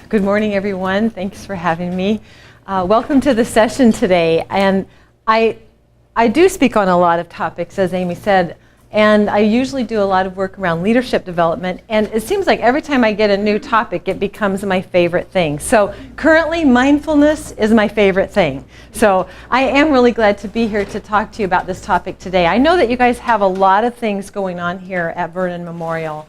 Good morning, everyone. Thanks for having me. Welcome to the session today. And I do speak on a lot of topics, as Amy said, and I usually do a lot of work around leadership development. And it seems like every time I get a new topic, it becomes my favorite thing. So currently, mindfulness is my favorite thing. So I am really glad to be here to talk to you about this topic today. I know that you guys have a lot of things going on here at Vernon Memorial.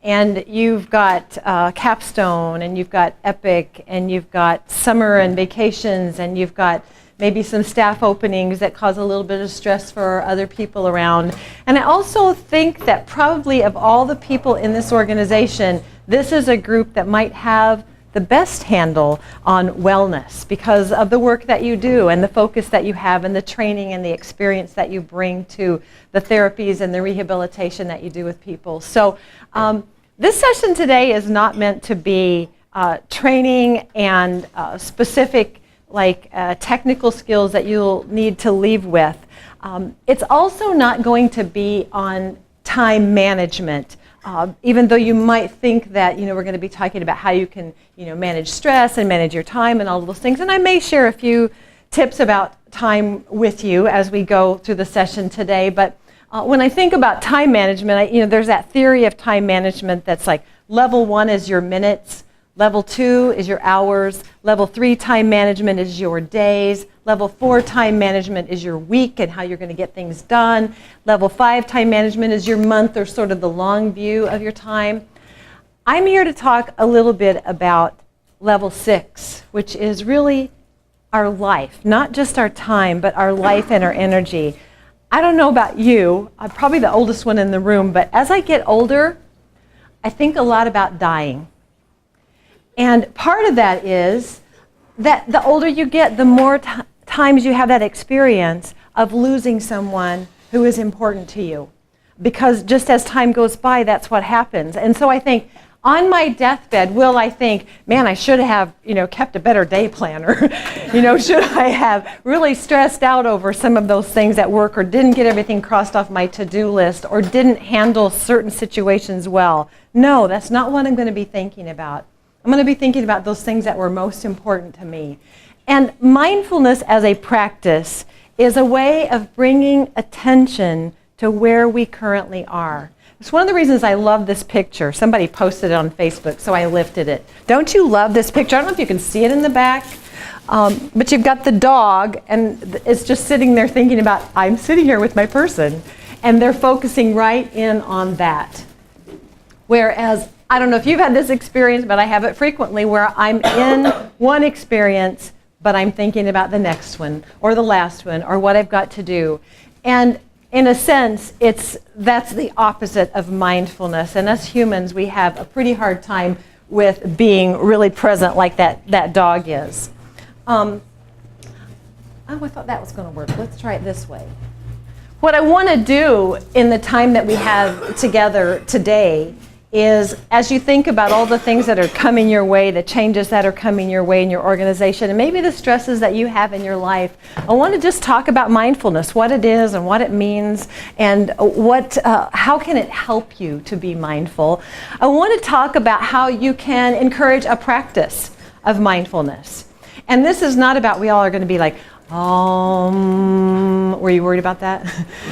And you've got Capstone, and you've got Epic, and you've got summer and vacations, and you've got maybe some staff openings that cause a little bit of stress for other people around. And I also think that probably of all the people in this organization, this is a group that might have the best handle on wellness because of the work that you do and the focus that you have and the training and the experience that you bring to the therapies and the rehabilitation that you do with people. So this session today is not meant to be training and specific technical skills that you'll need to leave with. It's also not going to be on time management. Even though you might think that we're going to be talking about how you can manage stress and manage your time and all of those things, and I may share a few tips about time with you as we go through the session today. But when I think about time management, there's that theory of time management that's like level 1 is your minutes, level 2 is your hours, level 3 time management is your days, level 4 time management is your week and how you're going to get things done, level 5 time management is your month or sort of the long view of your time. I'm here to talk a little bit about level 6, which is really our life, not just our time, but our life and our energy. I don't know about you, I'm probably the oldest one in the room, but as I get older, I think a lot about dying. And part of that is that the older you get, the more times you have that experience of losing someone who is important to you. Because just as time goes by, that's what happens. And so I think, on my deathbed, will I think, man, I should have, kept a better day planner? Should I have really stressed out over some of those things at work, or didn't get everything crossed off my to-do list, or didn't handle certain situations well? No, that's not what I'm going to be thinking about. I'm going to be thinking about those things that were most important to me. And mindfulness as a practice is a way of bringing attention to where we currently are. It's one of the reasons I love this picture. Somebody posted it on Facebook, so I lifted it. Don't you love this picture? I don't know if you can see it in the back, but you've got the dog, and it's just sitting there thinking about, I'm sitting here with my person, and they're focusing right in on that. Whereas, I don't know if you've had this experience, but I have it frequently where I'm in one experience, but I'm thinking about the next one, or the last one, or what I've got to do. And in a sense, that's the opposite of mindfulness. And us humans, we have a pretty hard time with being really present like that dog is. Oh, I thought that was going to work. Let's try it this way. What I want to do in the time that we have together today is, as you think about all the things that are coming your way, the changes that are coming your way in your organization, and maybe the stresses that you have in your life, I want to just talk about mindfulness, what it is and what it means, and how can it help you to be mindful. I want to talk about how you can encourage a practice of mindfulness. And this is not about we all are going to be like, were you worried about that?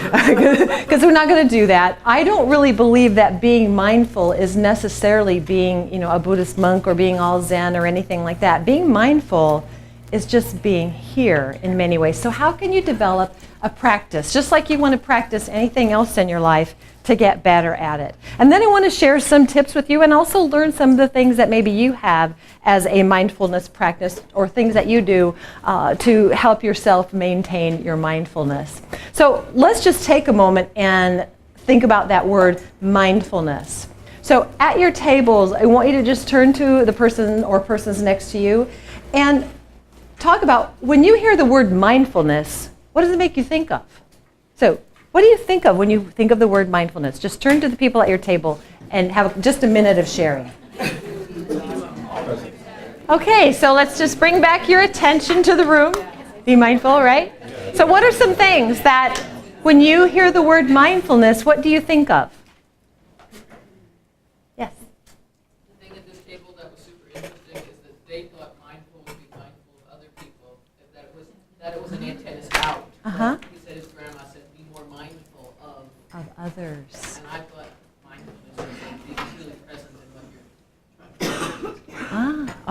Because we're not going to do that. I don't really believe that being mindful is necessarily being, a Buddhist monk or being all Zen or anything like that. Being mindful is just being here in many ways. So how can you develop a practice, just like you want to practice anything else in your life, to get better at it? And then I want to share some tips with you and also learn some of the things that maybe you have as a mindfulness practice or things that you do to help yourself maintain your mindfulness. So let's just take a moment and think about that word mindfulness. So at your tables, I want you to just turn to the person or persons next to you and talk about, when you hear the word mindfulness, what does it make you think of? So what do you think of when you think of the word mindfulness? Just turn to the people at your table and have just a minute of sharing. Okay, so let's just bring back your attention to the room. Be mindful, right? So what are some things that, when you hear the word mindfulness, what do you think of? Yes? The thing at this table that was super interesting is that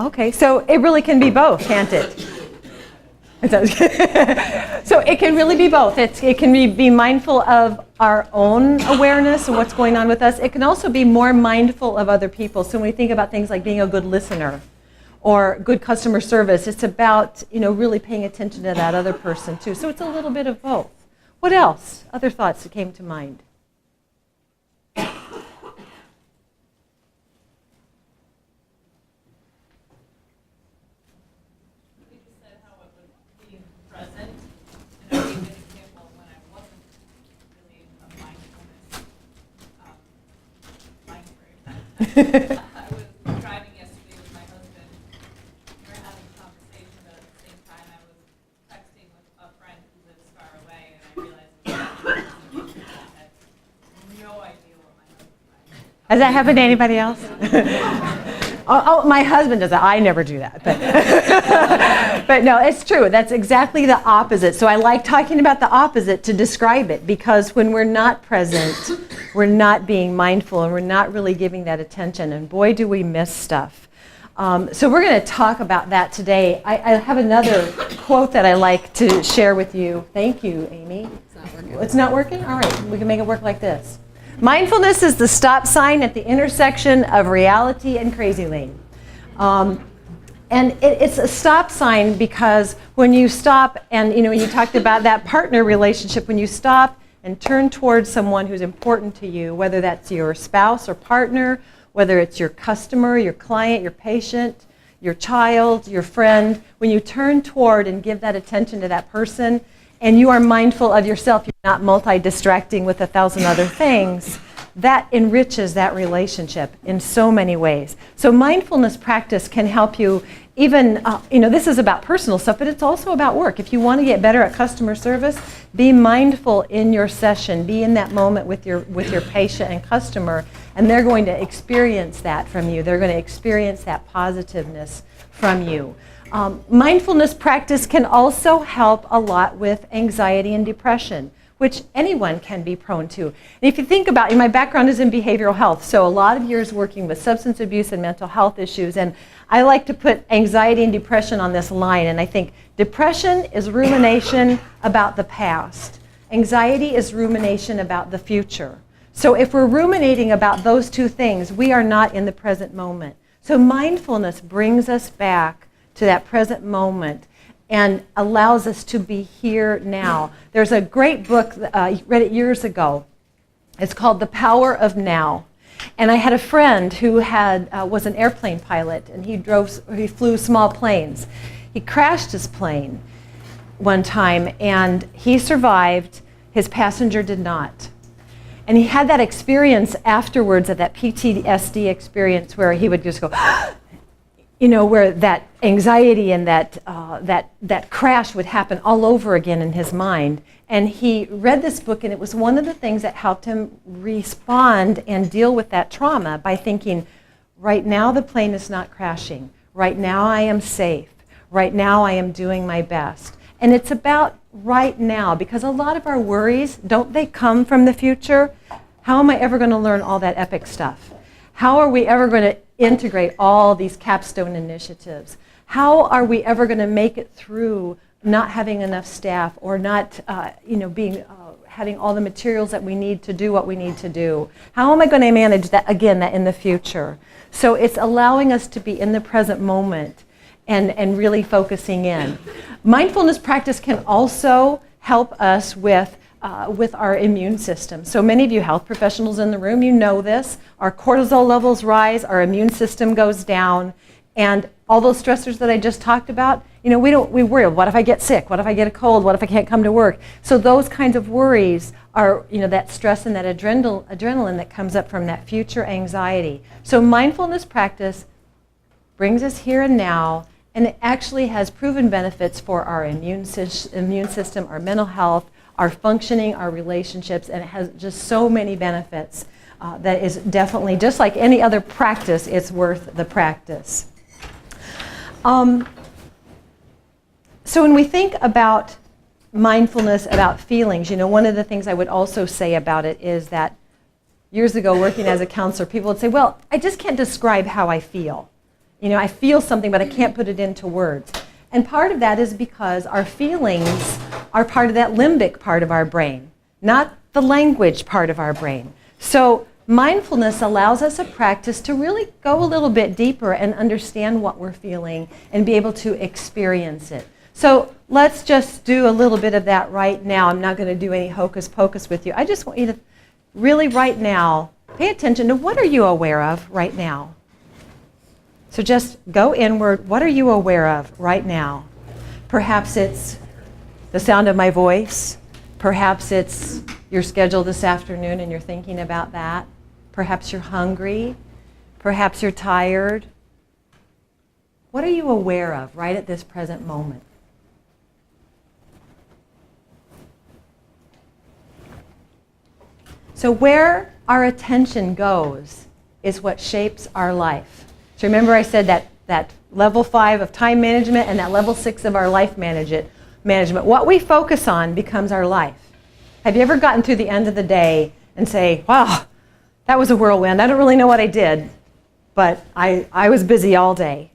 Okay, so it really can be both, can't it? So it can really be both. It can be mindful of our own awareness and what's going on with us. It can also be more mindful of other people. So when we think about things like being a good listener or good customer service, it's about, really paying attention to that other person too. So it's a little bit of both. What else? Other thoughts that came to mind? I was driving yesterday with my husband. We were having a conversation, but at the same time I was texting with a friend who lives far away, and I realized I had no idea what my husband was. Has that happened to anybody else? Oh, my husband does that. I never do that. But no, it's true. That's exactly the opposite. So I like talking about the opposite to describe it, because when we're not present, we're not being mindful and we're not really giving that attention. And boy, do we miss stuff. So we're going to talk about that today. I have another quote that I like to share with you. Thank you, Amy. It's not working. It's not working? All right, we can make it work like this. Mindfulness is the stop sign at the intersection of reality and crazy lane. And it's a stop sign because when you stop, and when you talked about that partner relationship, when you stop and turn towards someone who's important to you, whether that's your spouse or partner, whether it's your customer, your client, your patient, your child, your friend, when you turn toward and give that attention to that person, and you are mindful of yourself, you're not multi-distracting with 1,000 other things, that enriches that relationship in so many ways. So mindfulness practice can help you even, this is about personal stuff, but it's also about work. If you want to get better at customer service, be mindful in your session. Be in that moment with your patient and customer, and they're going to experience that from you. They're going to experience that positiveness from you. Mindfulness practice can also help a lot with anxiety and depression, which anyone can be prone to. And if you think about it, my background is in behavioral health, so a lot of years working with substance abuse and mental health issues, and I like to put anxiety and depression on this line, and I think depression is rumination about the past. Anxiety is rumination about the future. So if we're ruminating about those two things, we are not in the present moment. So mindfulness brings us back to that present moment and allows us to be here now. There's a great book, I read it years ago. It's called The Power of Now. And I had a friend who was an airplane pilot, and he flew small planes. He crashed his plane one time, and he survived. His passenger did not. And he had that experience afterwards, of that PTSD experience, where he would just go, where that anxiety and that crash would happen all over again in his mind. And he read this book, and it was one of the things that helped him respond and deal with that trauma by thinking, right now the plane is not crashing. Right now I am safe. Right now I am doing my best. And it's about right now, because a lot of our worries, don't they come from the future? How am I ever going to learn all that epic stuff? How are we ever going to integrate all these capstone initiatives? How are we ever going to make it through not having enough staff, or not having all the materials that we need to do what we need to do? How am I going to manage that in the future? So it's allowing us to be in the present moment and really focusing in. Mindfulness practice can also help us with our immune system. So many of you health professionals in the room, you know this. Our cortisol levels rise, our immune system goes down, and all those stressors that I just talked about, we worry, what if I get sick? What if I get a cold? What if I can't come to work? So those kinds of worries are, that stress and that adrenaline that comes up from that future anxiety. So mindfulness practice brings us here and now, and it actually has proven benefits for our immune system, our mental health, our functioning, our relationships, and it has just so many benefits that is definitely, just like any other practice, it's worth the practice. So when we think about mindfulness, about feelings, one of the things I would also say about it is that years ago, working as a counselor, people would say, well, I just can't describe how I feel. You know, I feel something, but I can't put it into words. And part of that is because our feelings are part of that limbic part of our brain, not the language part of our brain. So mindfulness allows us a practice to really go a little bit deeper and understand what we're feeling and be able to experience it. So let's just do a little bit of that right now. I'm not going to do any hocus pocus with you. I just want you to really right now pay attention to what are you aware of right now. So just go inward. What are you aware of right now? Perhaps it's the sound of my voice. Perhaps it's your schedule this afternoon and you're thinking about that. Perhaps you're hungry. Perhaps you're tired. What are you aware of right at this present moment? So where our attention goes is what shapes our life. So remember I said that level 5 of time management and that level 6 of our life management. What we focus on becomes our life. Have you ever gotten through the end of the day and say, wow, that was a whirlwind. I don't really know what I did, but I was busy all day.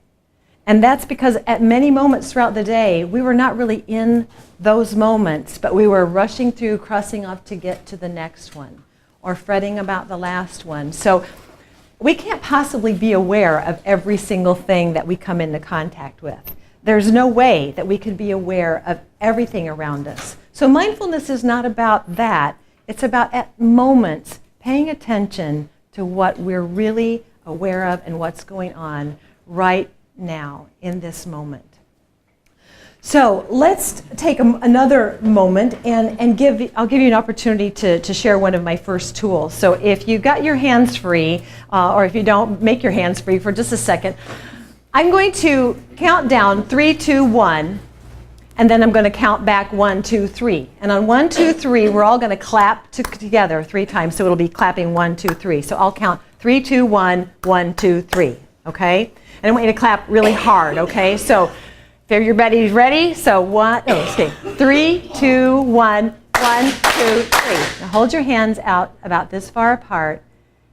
And that's because at many moments throughout the day, we were not really in those moments, but we were rushing through, crossing off to get to the next one, or fretting about the last one. So we can't possibly be aware of every single thing that we come into contact with. There's no way that we could be aware of everything around us. So mindfulness is not about that. It's about at moments paying attention to what we're really aware of and what's going on right now in this moment. So let's take another moment and I'll give you an opportunity to share one of my first tools. So if you got your hands free, or if you don't, make your hands free for just a second. I'm going to count down 3, 2, 1, and then I'm going to count back 1, 2, 3. And on 1, 2, 3, we're all going to clap together 3 times. So it'll be clapping 1, 2, 3. So I'll count 3, 2, 1, 1, 2, 3. Okay? And I want you to clap really hard. Okay? So if everybody's ready, so 3, 2, 1, 1, 2, 3. Now hold your hands out about this far apart.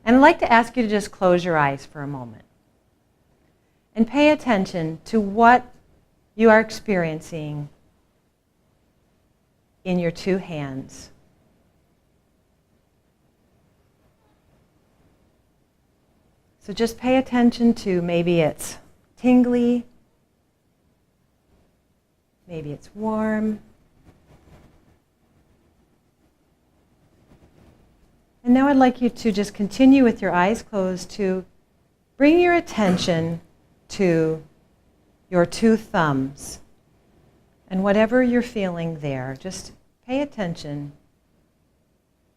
And I'd like to ask you to just close your eyes for a moment. And pay attention to what you are experiencing in your 2 hands. So just pay attention to maybe it's tingly, maybe it's warm. And now I'd like you to just continue with your eyes closed to bring your attention to your 2 thumbs. And whatever you're feeling there, just pay attention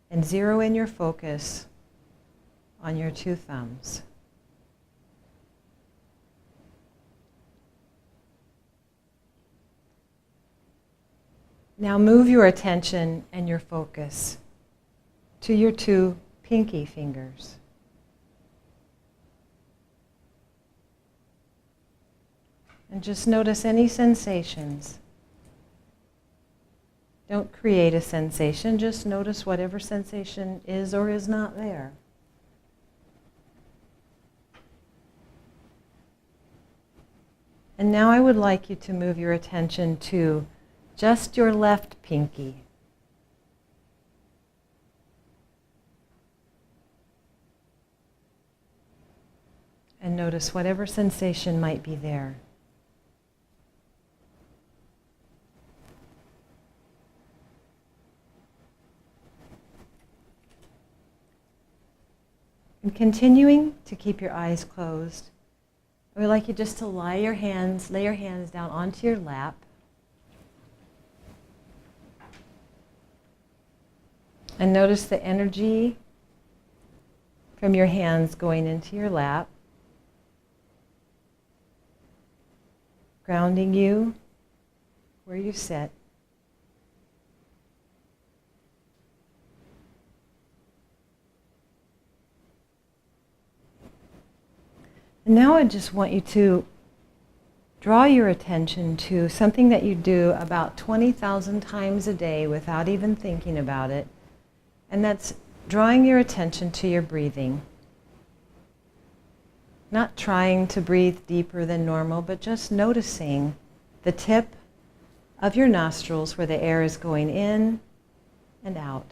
and zero in your focus on your 2 thumbs. Now move your attention and your focus to your 2 pinky fingers. And just notice any sensations. Don't create a sensation, just notice whatever sensation is or is not there. And now I would like you to move your attention to just your left pinky. And notice whatever sensation might be there. And continuing to keep your eyes closed, I would like you just to lay your hands down onto your lap. And notice the energy from your hands going into your lap, grounding you where you sit. And now I just want you to draw your attention to something that you do about 20,000 times a day without even thinking about it. And that's drawing your attention to your breathing. Not trying to breathe deeper than normal, but just noticing the tip of your nostrils where the air is going in and out.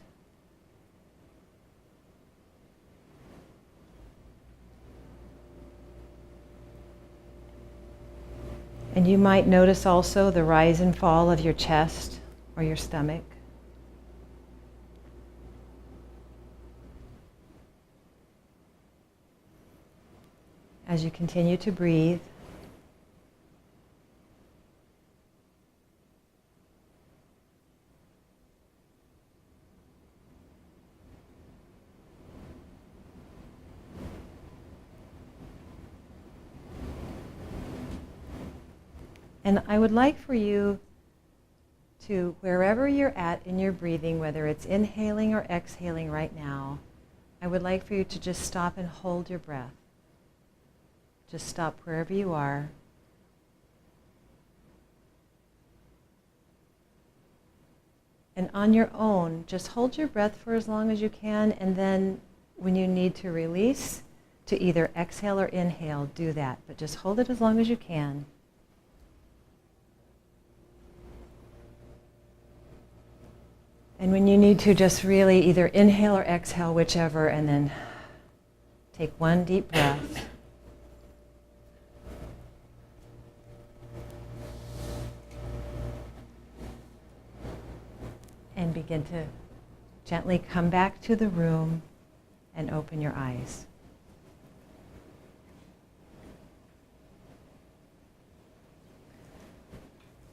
And you might notice also the rise and fall of your chest or your stomach. As you continue to breathe, and I would like for you to, wherever you're at in your breathing, whether it's inhaling or exhaling right now, I would like for you to just stop and hold your breath. Just stop wherever you are. And on your own, just hold your breath for as long as you can, and then when you need to release, to either exhale or inhale, do that. But just hold it as long as you can. And when you need to, just really either inhale or exhale, whichever, and then take one deep breath. And begin to gently come back to the room and open your eyes.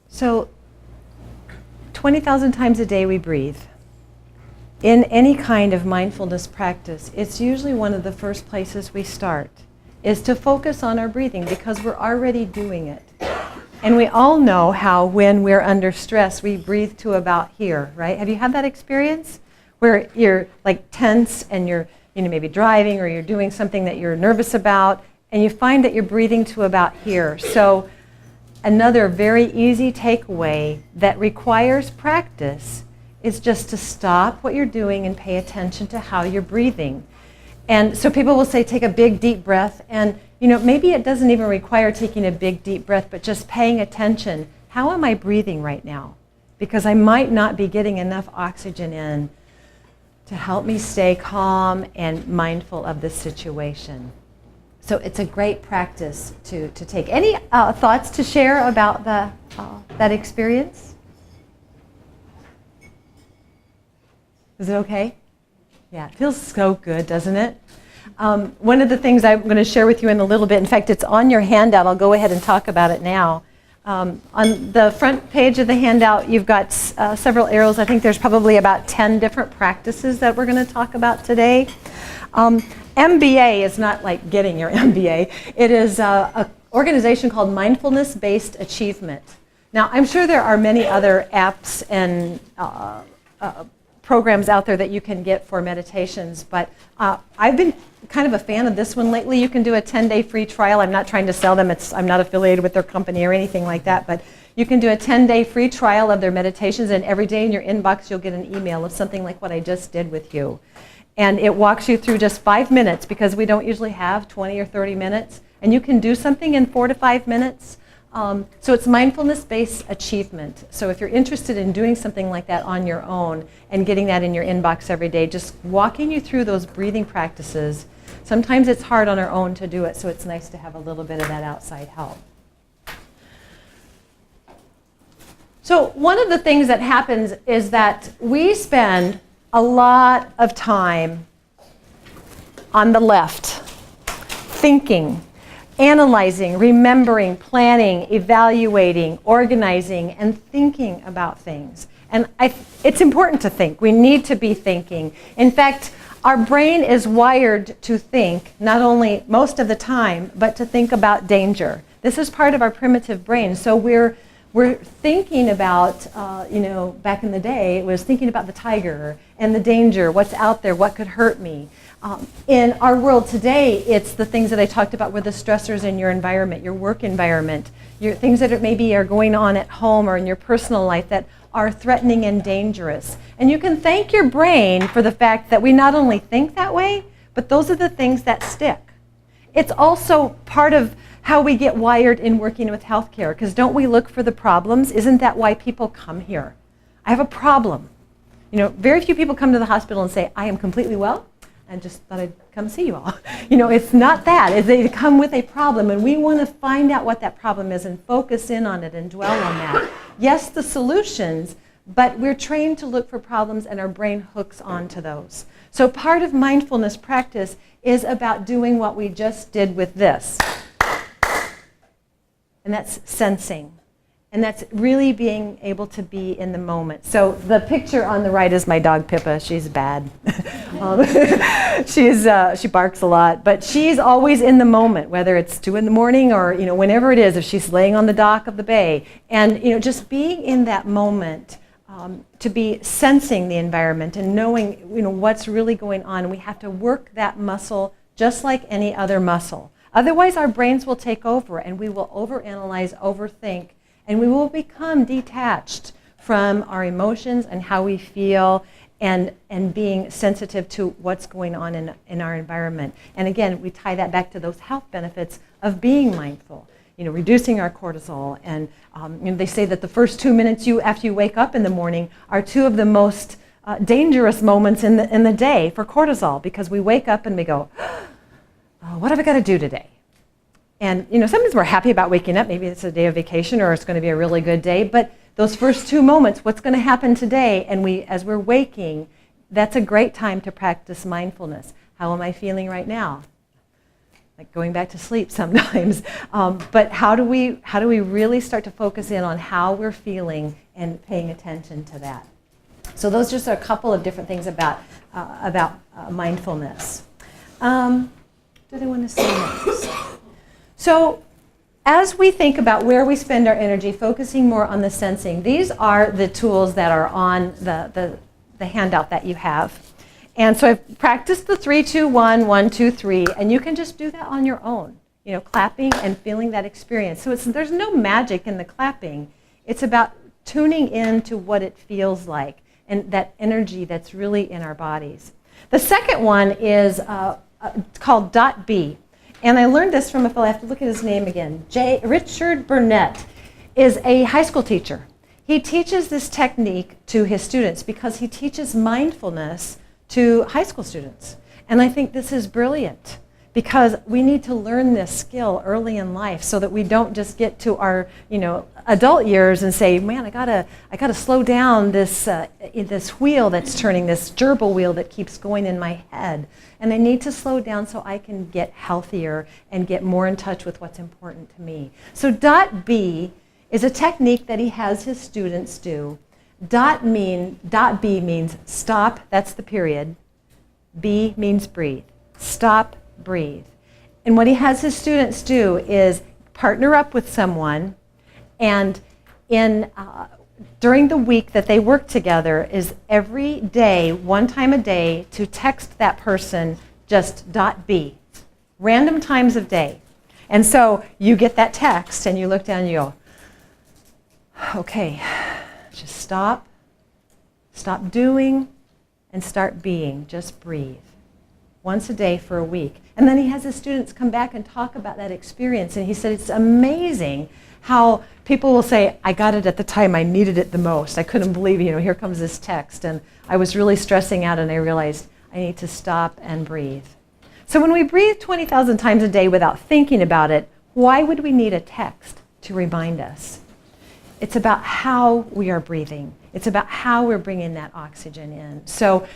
So, 20,000 times a day we breathe. In any kind of mindfulness practice, it's usually one of the first places we start, is to focus on our breathing because we're already doing it. And we all know how when we're under stress, we breathe to about here, right? Have you had that experience? Where you're like tense and you're maybe driving or you're doing something that you're nervous about, and you find that you're breathing to about here. So another very easy takeaway that requires practice is just to stop what you're doing and pay attention to how you're breathing. And so people will say, take a big, deep breath. And maybe it doesn't even require taking a big, deep breath, but just paying attention. How am I breathing right now? Because I might not be getting enough oxygen in to help me stay calm and mindful of the situation. So it's a great practice to take. Any thoughts to share about that experience? Is it okay? Yeah, it feels so good, doesn't it? One of the things I'm going to share with you in a little bit, in fact, it's on your handout. I'll go ahead and talk about it now. On the front page of the handout, you've got several arrows. I think there's probably about 10 different practices that we're going to talk about today. MBA is not like getting your MBA. It is an organization called Mindfulness-Based Achievement. Now, I'm sure there are many other apps and programs out there that you can get for meditations, but I've been kind of a fan of this one lately. You can do a 10-day free trial. I'm not trying to sell them. I'm not affiliated with their company or anything like that, but you can do a 10-day free trial of their meditations, and every day in your inbox you'll get an email of something like what I just did with you. And it walks you through just 5 minutes, because we don't usually have 20 or 30 minutes, and you can do something in 4 to 5 minutes. So it's mindfulness-based achievement. So if you're interested in doing something like that on your own and getting that in your inbox every day, just walking you through those breathing practices. Sometimes it's hard on our own to do it, so it's nice to have a little bit of that outside help. So one of the things that happens is that we spend a lot of time on the left, thinking, analyzing, remembering, planning, evaluating, organizing, and thinking about things. And it's important to think. We need to be thinking. In fact, our brain is wired to think, not only most of the time, but to think about danger. This is part of our primitive brain. So we're thinking about, back in the day, it was thinking about the tiger and the danger, what's out there, what could hurt me. In our world today, it's the things that I talked about with the stressors in your environment, your work environment, your things that maybe are going on at home or in your personal life that are threatening and dangerous. And you can thank your brain for the fact that we not only think that way, but those are the things that stick. It's also part of how we get wired in working with healthcare, because don't we look for the problems? Isn't that why people come here? I have a problem. You know, very few people come to the hospital and say, I am completely well, and just thought I'd come see you all. You know, it's not that. It's they come with a problem, and we want to find out what that problem is and focus in on it and dwell on that. Yes, the solutions, but we're trained to look for problems, and our brain hooks onto those. So part of mindfulness practice is about doing what we just did with this. And that's sensing. And that's really being able to be in the moment. So the picture on the right is my dog Pippa. She's bad. She barks a lot, but she's always in the moment, whether it's 2 in the morning or whenever it is, if she's laying on the dock of the bay. And just being in that moment, to be sensing the environment and knowing what's really going on. We have to work that muscle just like any other muscle. Otherwise, our brains will take over, and we will overanalyze, overthink, and we will become detached from our emotions and how we feel, and being sensitive to what's going on in our environment. And again, we tie that back to those health benefits of being mindful, reducing our cortisol. And they say that the first 2 minutes after you wake up in the morning are 2 of the most dangerous moments in the day for cortisol, because we wake up and we go, what have I got to do today? And sometimes we're happy about waking up. Maybe it's a day of vacation or it's going to be a really good day. But those first 2 moments, what's going to happen today? And as we're waking, that's a great time to practice mindfulness. How am I feeling right now? Like going back to sleep sometimes. But how do we really start to focus in on how we're feeling and paying attention to that? So those just are a couple of different things about mindfulness. Do they want to say next? So as we think about where we spend our energy, focusing more on the sensing, these are the tools that are on the handout that you have. And so I've practiced the 3, 2, 1, 1, 2, 3, and you can just do that on your own, clapping and feeling that experience. So there's no magic in the clapping. It's about tuning in to what it feels like and that energy that's really in our bodies. The second one is called .B. And I learned this from a fellow, I have to look at his name again. Richard Burnett is a high school teacher. He teaches this technique to his students because he teaches mindfulness to high school students. And I think this is brilliant, because we need to learn this skill early in life so that we don't just get to our adult years and say, man, I gotta slow down this wheel that's turning, this gerbil wheel that keeps going in my head. And I need to slow down so I can get healthier and get more in touch with what's important to me. So .B is a technique that he has his students do. .B means stop, that's the period. B means breathe. Stop, breathe. And what he has his students do is partner up with someone, and during the week that they work together is every day, 1 time a day, to text that person just .B, random times of day. And so you get that text and you look down and you go, okay, just stop doing, and start being. Just breathe. Once a day for a week. And then he has his students come back and talk about that experience. And he said it's amazing how people will say, I got it at the time I needed it the most. I couldn't believe, here comes this text. And I was really stressing out, and I realized I need to stop and breathe. So when we breathe 20,000 times a day without thinking about it, why would we need a text to remind us? It's about how we are breathing. It's about how we're bringing that oxygen in. So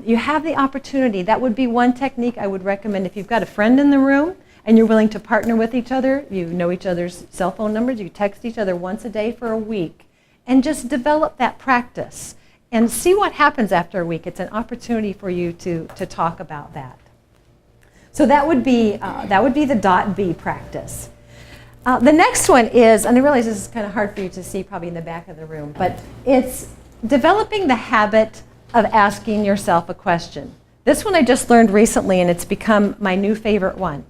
you have the opportunity. That would be one technique I would recommend if you've got a friend in the room and you're willing to partner with each other. You know each other's cell phone numbers. You text each other once a day for a week. And just develop that practice and see what happens after a week. It's an opportunity for you to talk about that. So that would be the .B practice. The next one is, and I realize this is kind of hard for you to see probably in the back of the room, but it's developing the habit of asking yourself a question. This one I just learned recently, and it's become my new favorite one.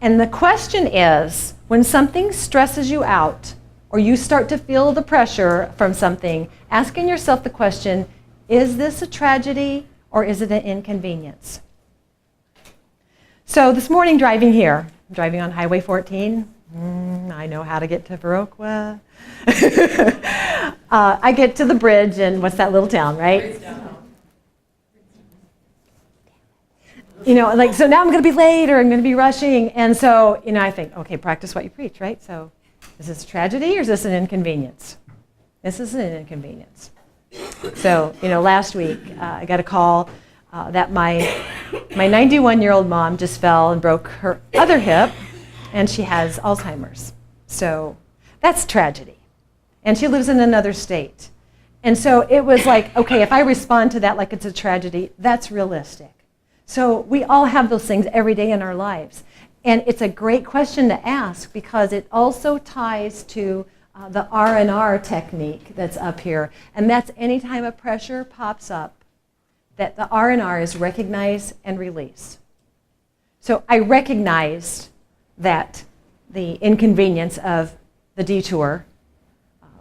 And the question is, when something stresses you out or you start to feel the pressure from something, asking yourself the question, is this a tragedy or is it an inconvenience? So this morning driving here, I'm driving on Highway 14. I know how to get to Viroqua. I get to the bridge, and what's that little town, right? You know, like, so now I'm going to be late or I'm going to be rushing. And so, you know, I think, okay, practice what you preach, right? So is this a tragedy or is this an inconvenience? This is an inconvenience. So, you know, last week I got a call that my 91-year-old mom just fell and broke her other hip, and she has Alzheimer's. So that's tragedy. And she lives in another state. And so it was like, okay, if I respond to that like it's a tragedy, that's realistic. So we all have those things every day in our lives. And it's a great question to ask because it also ties to the R&R technique that's up here. And that's anytime a pressure pops up, that the R&R is recognize and release. So I recognized that the inconvenience of the detour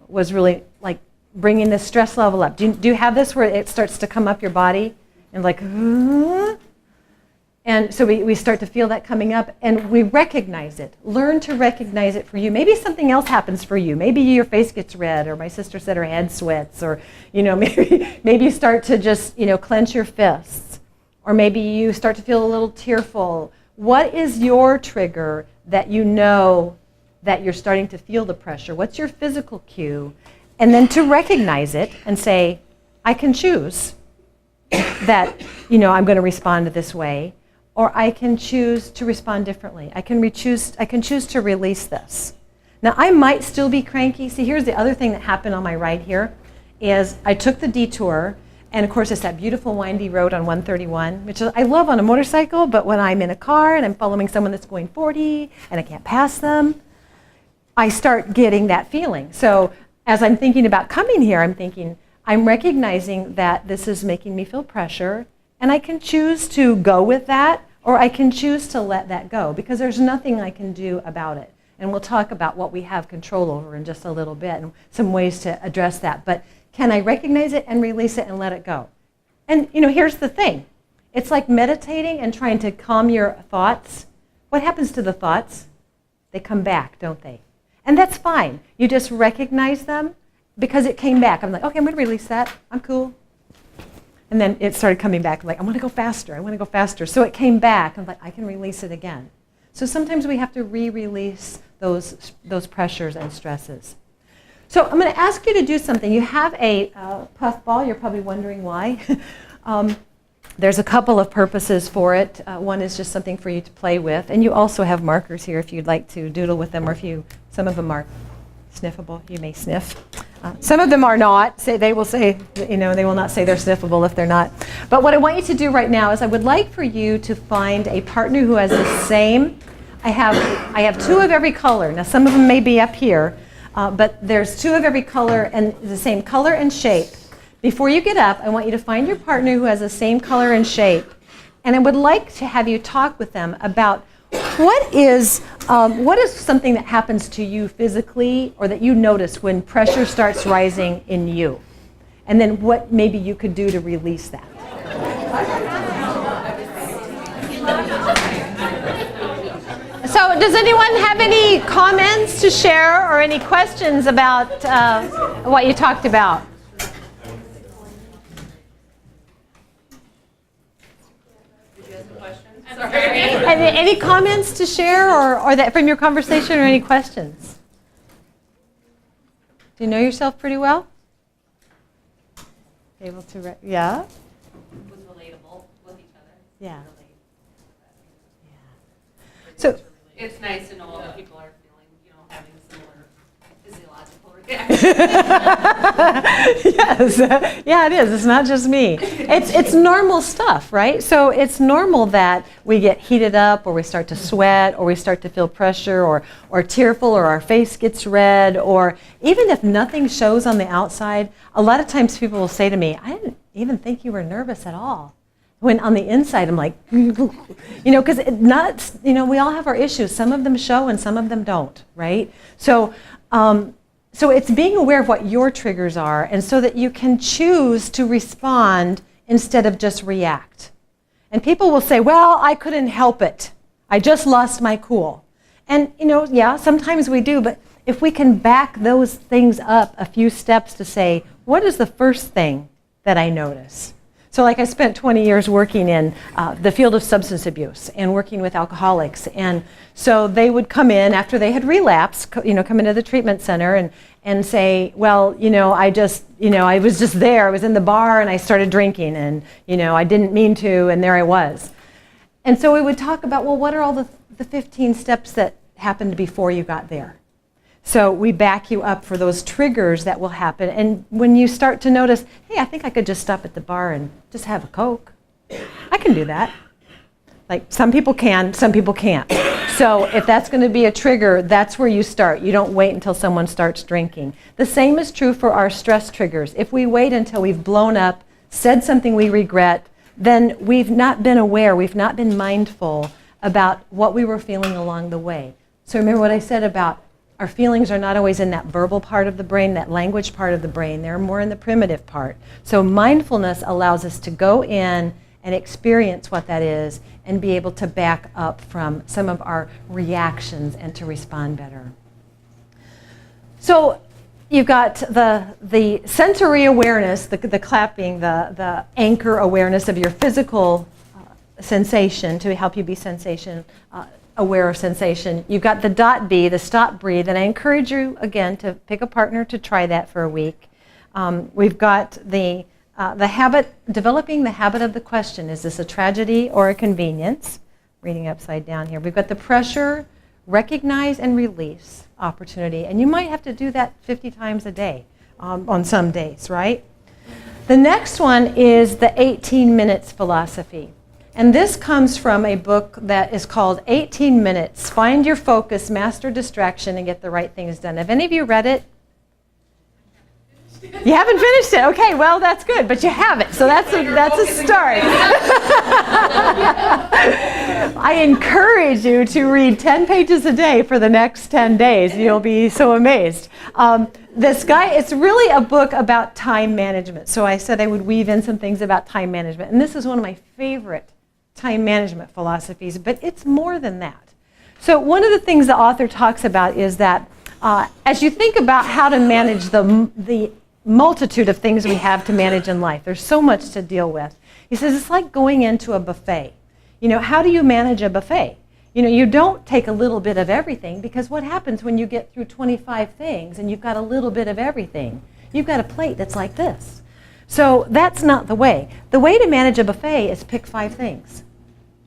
was really like bringing the stress level up. Do you have this where it starts to come up your body and like, and so we start to feel that coming up and we recognize it. Learn to recognize it for you. Maybe something else happens for you. Maybe your face gets red, or my sister said her head sweats, or you know, maybe you start to just, you know, clench your fists, or maybe you start to feel a little tearful. What is your trigger that you know that you're starting to feel the pressure? What's your physical cue? And then to recognize it and say, I can choose that, you know, I'm going to respond this way. Or I can choose to respond differently. I can choose to release this. Now, I might still be cranky. See, here's the other thing that happened on my ride here, is I took the detour, and of course, it's that beautiful windy road on 131, which I love on a motorcycle, but when I'm in a car and I'm following someone that's going 40 and I can't pass them, I start getting that feeling. So as I'm thinking about coming here, I'm recognizing that this is making me feel pressure, and I can choose to go with that, or I can choose to let that go, because there's nothing I can do about it. And we'll talk about what we have control over in just a little bit and some ways to address that. But can I recognize it and release it and let it go? And you know, here's the thing. It's like meditating and trying to calm your thoughts. What happens to the thoughts? They come back, don't they? And that's fine. You just recognize them because it came back. I'm like, okay, I'm going to release that. I'm cool. And then it started coming back. I'm like, I want to go faster. I want to go faster. So it came back. I'm like, I can release it again. So sometimes we have to re-release those pressures and stresses. So I'm going to ask you to do something. You have a puff ball. You're probably wondering why. There's a couple of purposes for it. One is just something for you to play with. And you also have markers here if you'd like to doodle with them, or some of them are sniffable. You may sniff. Some of them are not. They will say, you know, they will not say they're sniffable if they're not. But what I want you to do right now is I would like for you to find a partner who has the same. I have two of every color. Now some of them may be up here, but there's two of every color and the same color and shape. Before you get up, I want you to find your partner who has the same color and shape. And I would like to have you talk with them about what is something that happens to you physically or that you notice when pressure starts rising in you? And then what maybe you could do to release that. So does anyone have any comments to share or any questions about what you talked about? Any comments to share or that from your conversation, or any questions? Do you know yourself pretty well? Able to, yeah? Was relatable with each other. Yeah. Yeah. So it's nice to know other people are feeling, you know, having similar physiological reactions. Yes, yeah, it is. It's not just me. It's normal stuff, right? So it's normal that we get heated up, or we start to sweat, or we start to feel pressure, or tearful, or our face gets red, or even if nothing shows on the outside, a lot of times people will say to me, I didn't even think you were nervous at all. When on the inside, I'm like, you know, because we all have our issues. Some of them show and some of them don't, right? So it's being aware of what your triggers are, and so that you can choose to respond instead of just react. And people will say, well, I couldn't help it. I just lost my cool. And, yeah, sometimes we do, but if we can back those things up a few steps to say, what is the first thing that I notice? So like I spent 20 years working in the field of substance abuse and working with alcoholics. And so they would come in after they had relapsed, come into the treatment center and say, well, I was just there. I was in the bar and I started drinking and, I didn't mean to, and there I was. And so we would talk about, well, what are all the 15 steps that happened before you got there? So we back you up for those triggers that will happen. And when you start to notice, hey, I think I could just stop at the bar and just have a Coke. I can do that. Like some people can, some people can't. So if that's going to be a trigger, that's where you start. You don't wait until someone starts drinking. The same is true for our stress triggers. If we wait until we've blown up, said something we regret, then we've not been aware, we've not been mindful about what we were feeling along the way. So remember what I said about our feelings are not always in that verbal part of the brain, that language part of the brain. They're more in the primitive part. So mindfulness allows us to go in and experience what that is and be able to back up from some of our reactions and to respond better. So you've got the sensory awareness, the clapping, the anchor awareness of your physical sensation to help you be aware of sensation. You've got the dot B, the stop breathe, and I encourage you again to pick a partner to try that for a week. We've got the habit, developing the habit of the question. Is this a tragedy or a convenience? Reading upside down here. We've got the pressure, recognize and release opportunity, and you might have to do that 50 times a day on some days, right? The next one is the 18 minutes philosophy. And this comes from a book that is called 18 Minutes, Find Your Focus, Master Distraction, and Get the Right Things Done. Have any of you read it? You haven't finished it? Okay, well, that's good, but you have it, so that's a start. I encourage you to read 10 pages a day for the next 10 days. You'll be so amazed. This guy, it's really a book about time management. So I said I would weave in some things about time management, and this is one of my favorite time management philosophies, but it's more than that. So one of the things the author talks about is that as you think about how to manage the multitude of things we have to manage in life, there's so much to deal with. He says it's like going into a buffet. How do you manage a buffet? You don't take a little bit of everything, because what happens when you get through 25 things and you've got a little bit of everything? You've got a plate that's like this. So that's not the way. The way to manage a buffet is pick 5 things.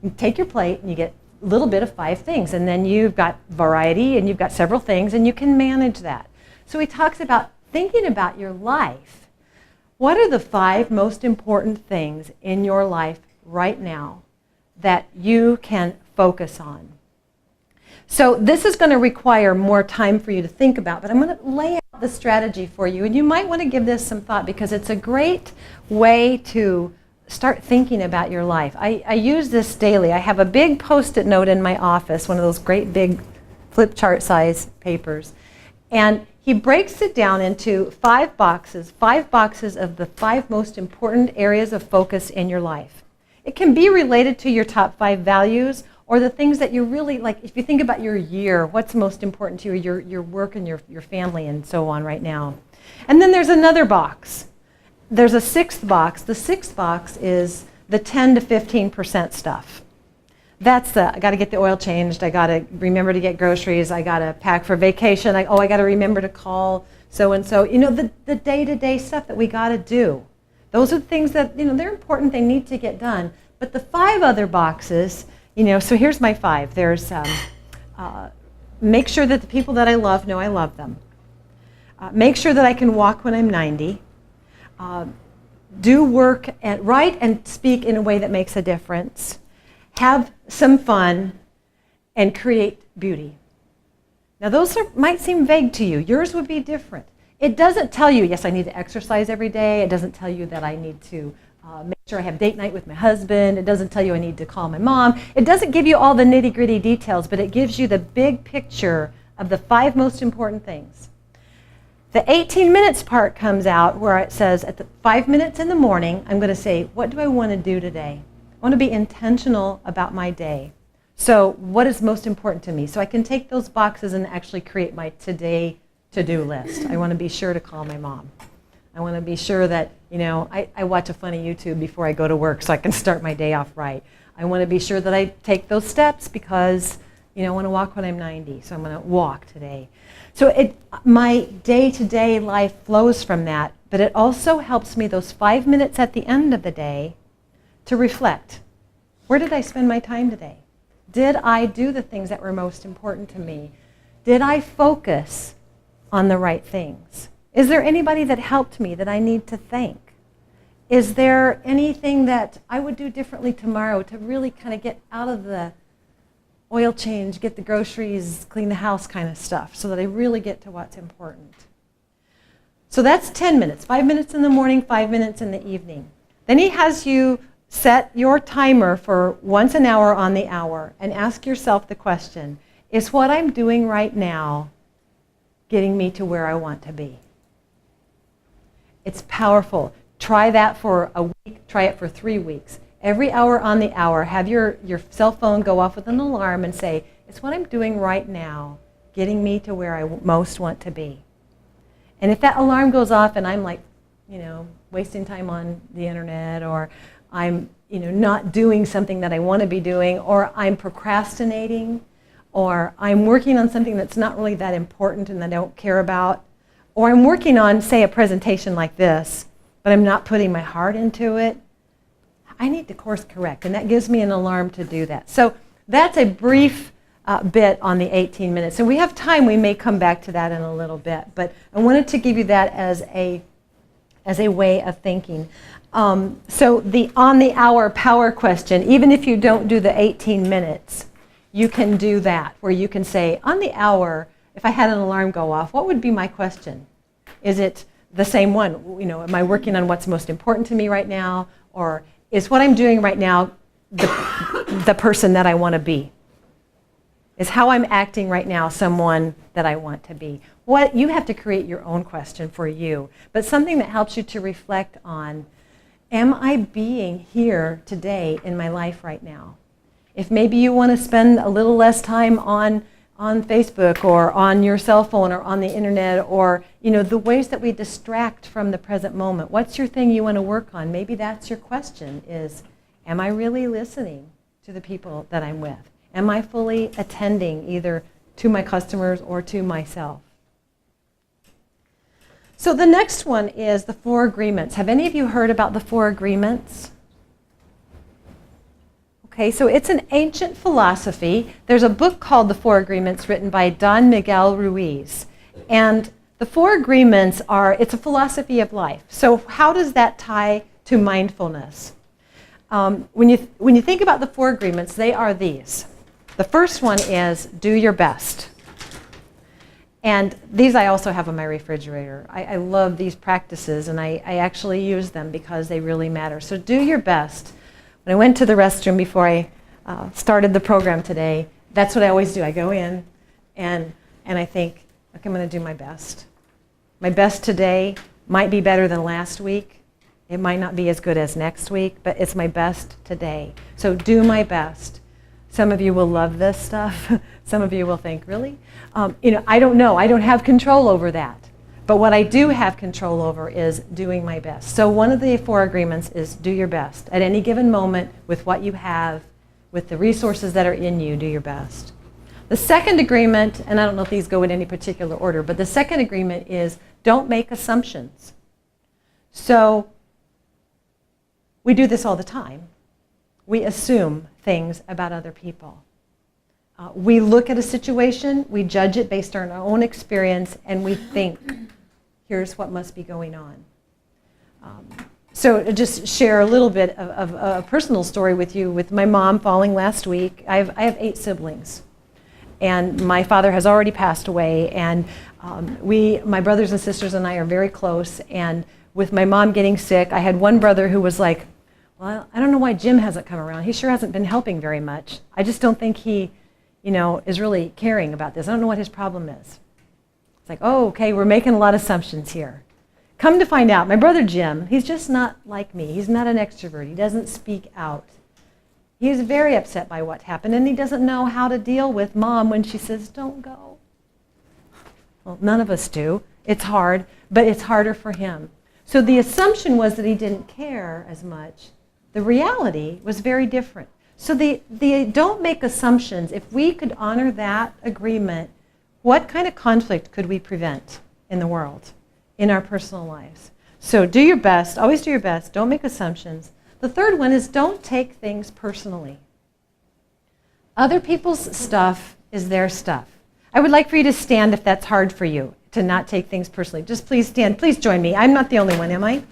You take your plate and you get a little bit of 5 things, and then you've got variety and you've got several things, and you can manage that. So he talks about thinking about your life. What are the 5 most important things in your life right now that you can focus on? So this is going to require more time for you to think about, but I'm going to lay out the strategy for you, and you might want to give this some thought, because it's a great way to start thinking about your life. I use this daily. I have a big Post-it note in my office, one of those great big flip chart size papers, and he breaks it down into 5 boxes of the 5 most important areas of focus in your life. It can be related to your top 5 values, or the things that you really like. If you think about your year, what's most important to you, your work and your family and so on right now. And then there's another box. There's a 6th box. The 6th box is the 10 to 15% stuff. That's I got to get the oil changed. I got to remember to get groceries. I got to pack for vacation. I got to remember to call so-and-so. The day-to-day stuff that we got to do. Those are the things that, they're important. They need to get done. But the 5 other boxes, so here's my 5. There's make sure that the people that I love know I love them. Make sure that I can walk when I'm 90. Do work and write and speak in a way that makes a difference. Have some fun, and create beauty. Now those might seem vague to you. Yours would be different. It doesn't tell you, yes, I need to exercise every day. It doesn't tell you that I need to make sure I have date night with my husband. It doesn't tell you I need to call my mom. It doesn't give you all the nitty-gritty details, but it gives you the big picture of the 5 most important things. The 18 minutes part comes out where it says at the 5 minutes in the morning, I'm going to say, what do I want to do today? I want to be intentional about my day. So what is most important to me? So I can take those boxes and actually create my today to-do list. I want to be sure to call my mom. I want to be sure that, I watch a funny YouTube before I go to work so I can start my day off right. I want to be sure that I take those steps because, I want to walk when I'm 90, so I'm going to walk today. So my day-to-day life flows from that, but it also helps me those 5 minutes at the end of the day to reflect. Where did I spend my time today? Did I do the things that were most important to me? Did I focus on the right things? Is there anybody that helped me that I need to thank? Is there anything that I would do differently tomorrow to really kind of get out of the oil change, get the groceries, clean the house kind of stuff so that I really get to what's important? So that's 10 minutes, 5 minutes in the morning, 5 minutes in the evening. Then he has you set your timer for once an hour on the hour and ask yourself the question, is what I'm doing right now getting me to where I want to be? It's powerful. Try that for a week. Try it for 3 weeks. Every hour on the hour, have your cell phone go off with an alarm and say, it's what I'm doing right now getting me to where I most want to be. And if that alarm goes off and I'm like, wasting time on the internet, or I'm not doing something that I want to be doing, or I'm procrastinating, or I'm working on something that's not really that important and I don't care about, or I'm working on, say, a presentation like this, but I'm not putting my heart into it, I need to course correct, and that gives me an alarm to do that. So that's a brief bit on the 18 minutes. And we have time, we may come back to that in a little bit, but I wanted to give you that as a way of thinking. So the on the hour power question, even if you don't do the 18 minutes, you can do that, where you can say, on the hour, if I had an alarm go off, what would be my question? Is it the same one? Am I working on what's most important to me right now? Or is what I'm doing right now the person that I want to be? Is how I'm acting right now someone that I want to be? What you have to create your own question for you, but something that helps you to reflect on, am I being here today in my life right now? If maybe you want to spend a little less time on Facebook or on your cell phone or on the internet, or the ways that we distract from the present moment. What's your thing you want to work on? Maybe that's your question is, am I really listening to the people that I'm with? Am I fully attending either to my customers or to myself? So the next one is the 4 agreements. Have any of you heard about the 4 agreements? Okay, so it's an ancient philosophy. There's a book called The 4 Agreements written by Don Miguel Ruiz. And the 4 agreements it's a philosophy of life. So how does that tie to mindfulness? When you think about the 4 agreements, they are these. The first one is do your best. And these I also have on my refrigerator. I love these practices, and I actually use them because they really matter. So do your best. When I went to the restroom before I started the program today, that's what I always do. I go in and I think, okay, I'm going to do my best. My best today might be better than last week. It might not be as good as next week, but it's my best today. So do my best. Some of you will love this stuff. Some of you will think, really? I don't know. I don't have control over that. But what I do have control over is doing my best. So one of the 4 agreements is do your best. At any given moment, with what you have, with the resources that are in you, do your best. The second agreement, and I don't know if these go in any particular order, but the second agreement is don't make assumptions. So we do this all the time. We assume things about other people. We look at a situation, we judge it based on our own experience, and we think, here's what must be going on. So to just share a little bit of a personal story with you, with my mom falling last week. I have 8 siblings, and my father has already passed away, and my brothers and sisters and I are very close, and with my mom getting sick, I had one brother who was like, well, I don't know why Jim hasn't come around. He sure hasn't been helping very much. I just don't think he is really caring about this. I don't know what his problem is. It's like, oh, okay, we're making a lot of assumptions here. Come to find out, my brother Jim, he's just not like me. He's not an extrovert. He doesn't speak out. He's very upset by what happened, and he doesn't know how to deal with Mom when she says, don't go. Well, none of us do. It's hard, but it's harder for him. So the assumption was that he didn't care as much. The reality was very different. So the don't make assumptions. If we could honor that agreement, what kind of conflict could we prevent in the world, in our personal lives? So do your best. Always do your best. Don't make assumptions. The third one is don't take things personally. Other people's stuff is their stuff. I would like for you to stand if that's hard for you, to not take things personally. Just please stand. Please join me. I'm not the only one, am I?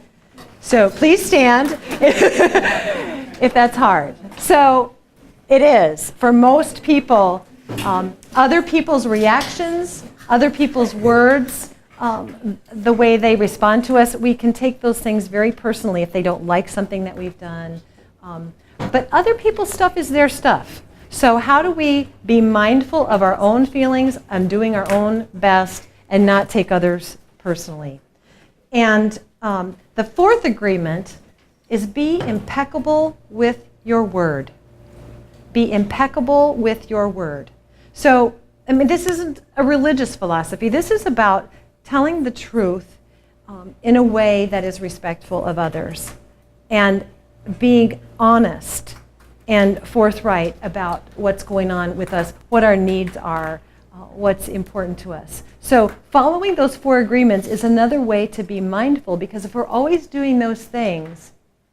So please stand if that's hard. So it is. For most people, other people's reactions, other people's words, the way they respond to us, we can take those things very personally if they don't like something that we've done. But other people's stuff is their stuff. So how do we be mindful of our own feelings and doing our own best and not take others personally? And the fourth agreement is be impeccable with your word. Be impeccable with your word. So, I mean, this isn't a religious philosophy. This is about telling the truth in a way that is respectful of others and being honest and forthright about what's going on with us, what our needs are, what's important to us. So following those four agreements is another way to be mindful, because if we're always doing those things,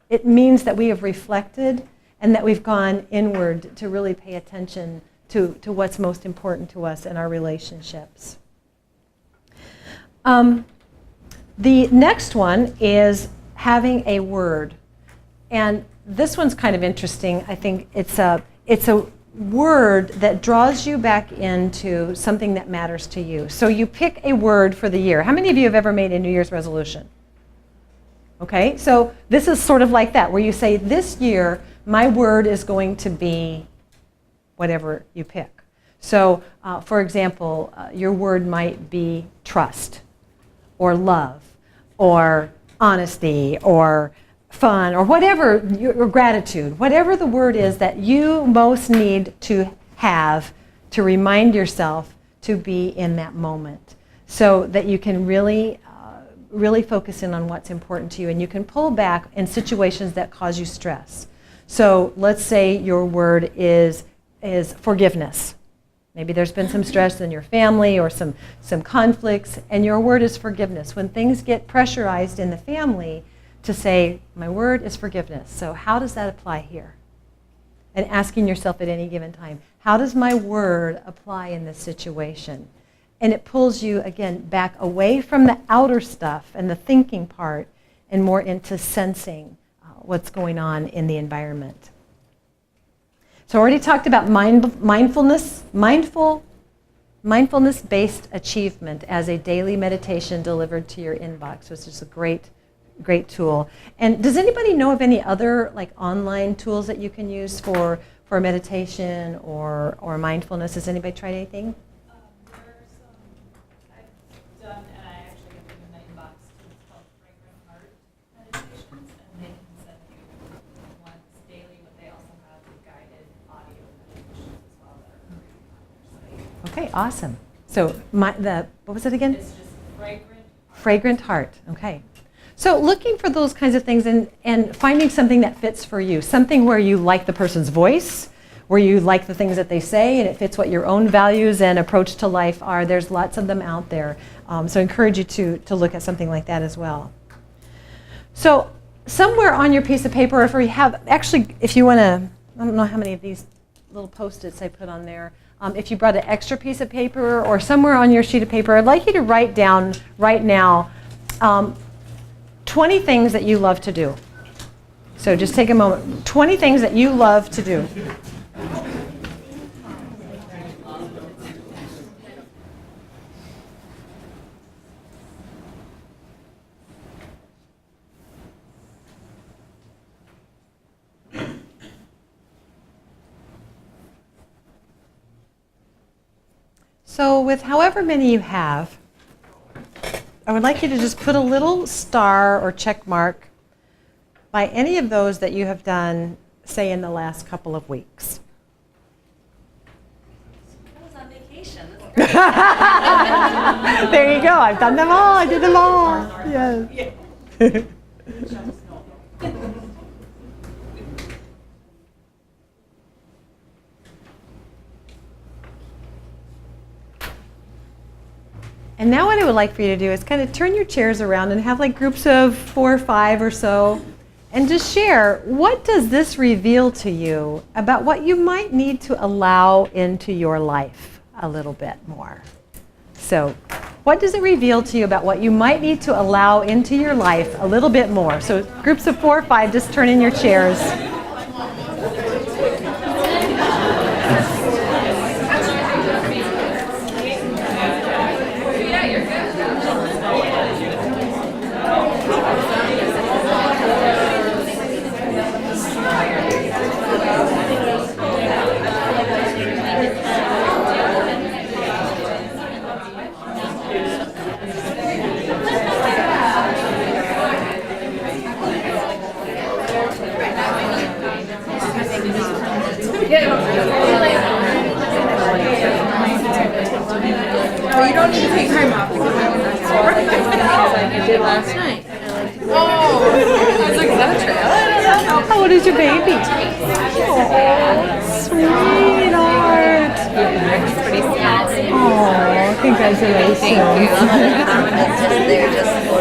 it means that we have reflected and that we've gone inward to really pay attention to what's most important to us in our relationships. The next one is having a word. And this one's kind of interesting. I think it's a word that draws you back into something that matters to you. So you pick a word for the year. How many of you have ever made a New Year's resolution? Okay, so this is sort of like that, where you say, this year, my word is going to be whatever you pick. So, for example, your word might be trust, or love, or honesty, or fun, or whatever, your gratitude, whatever the word is that you most need to have to remind yourself to be in that moment, so that you can really focus in on what's important to you, and you can pull back in situations that cause you stress. So let's say your word is forgiveness. Maybe there's been some stress in your family or some conflicts, and your word is forgiveness. When things get pressurized in the family, to say, my word is forgiveness. So how does that apply here? And asking yourself at any given time, how does my word apply in this situation? And it pulls you, again, back away from the outer stuff and the thinking part and more into sensing what's going on in the environment. So I already talked about mindfulness-based achievement as a daily meditation delivered to your inbox, which is a great tool. And does anybody know of any other online tools that you can use for meditation or mindfulness? Has anybody tried anything? There are some I've done, and I actually have them in my inbox. It's called Fragrant Heart Meditations, and they can send you once daily, but they also have guided audio meditations as well that are free on their site. Okay, awesome. So what was it again? It's just Fragrant Heart. Okay. So looking for those kinds of things and finding something that fits for you, something where you like the person's voice, where you like the things that they say, and it fits what your own values and approach to life are. There's lots of them out there. So I encourage you to look at something like that as well. So somewhere on your piece of paper, if you have, actually, if you want to, I don't know how many of these little Post-its I put on there. If you brought an extra piece of paper or somewhere on your sheet of paper, I'd like you to write down right now 20 things that you love to do. So just take a moment. 20 things that you love to do. So with however many you have, I would like you to just put a little star or check mark by any of those that you have done say in the last couple of weeks? I was on vacation. There you go. I've done them all. I did them all. Yes. And now what I would like for you to do is kind of turn your chairs around and have like groups of 4 or 5 or so, and just share, what does this reveal to you about what you might need to allow into your life a little bit more? So what does it reveal to you about what you might need to allow into your life a little bit more? So groups of 4 or 5, just turn in your chairs. Well, you don't need to take time off because I was working like you did last night. Oh, I was like, is that a trail? How old is your baby? Oh, sweetheart. Pretty small. Oh, congratulations. Thank you.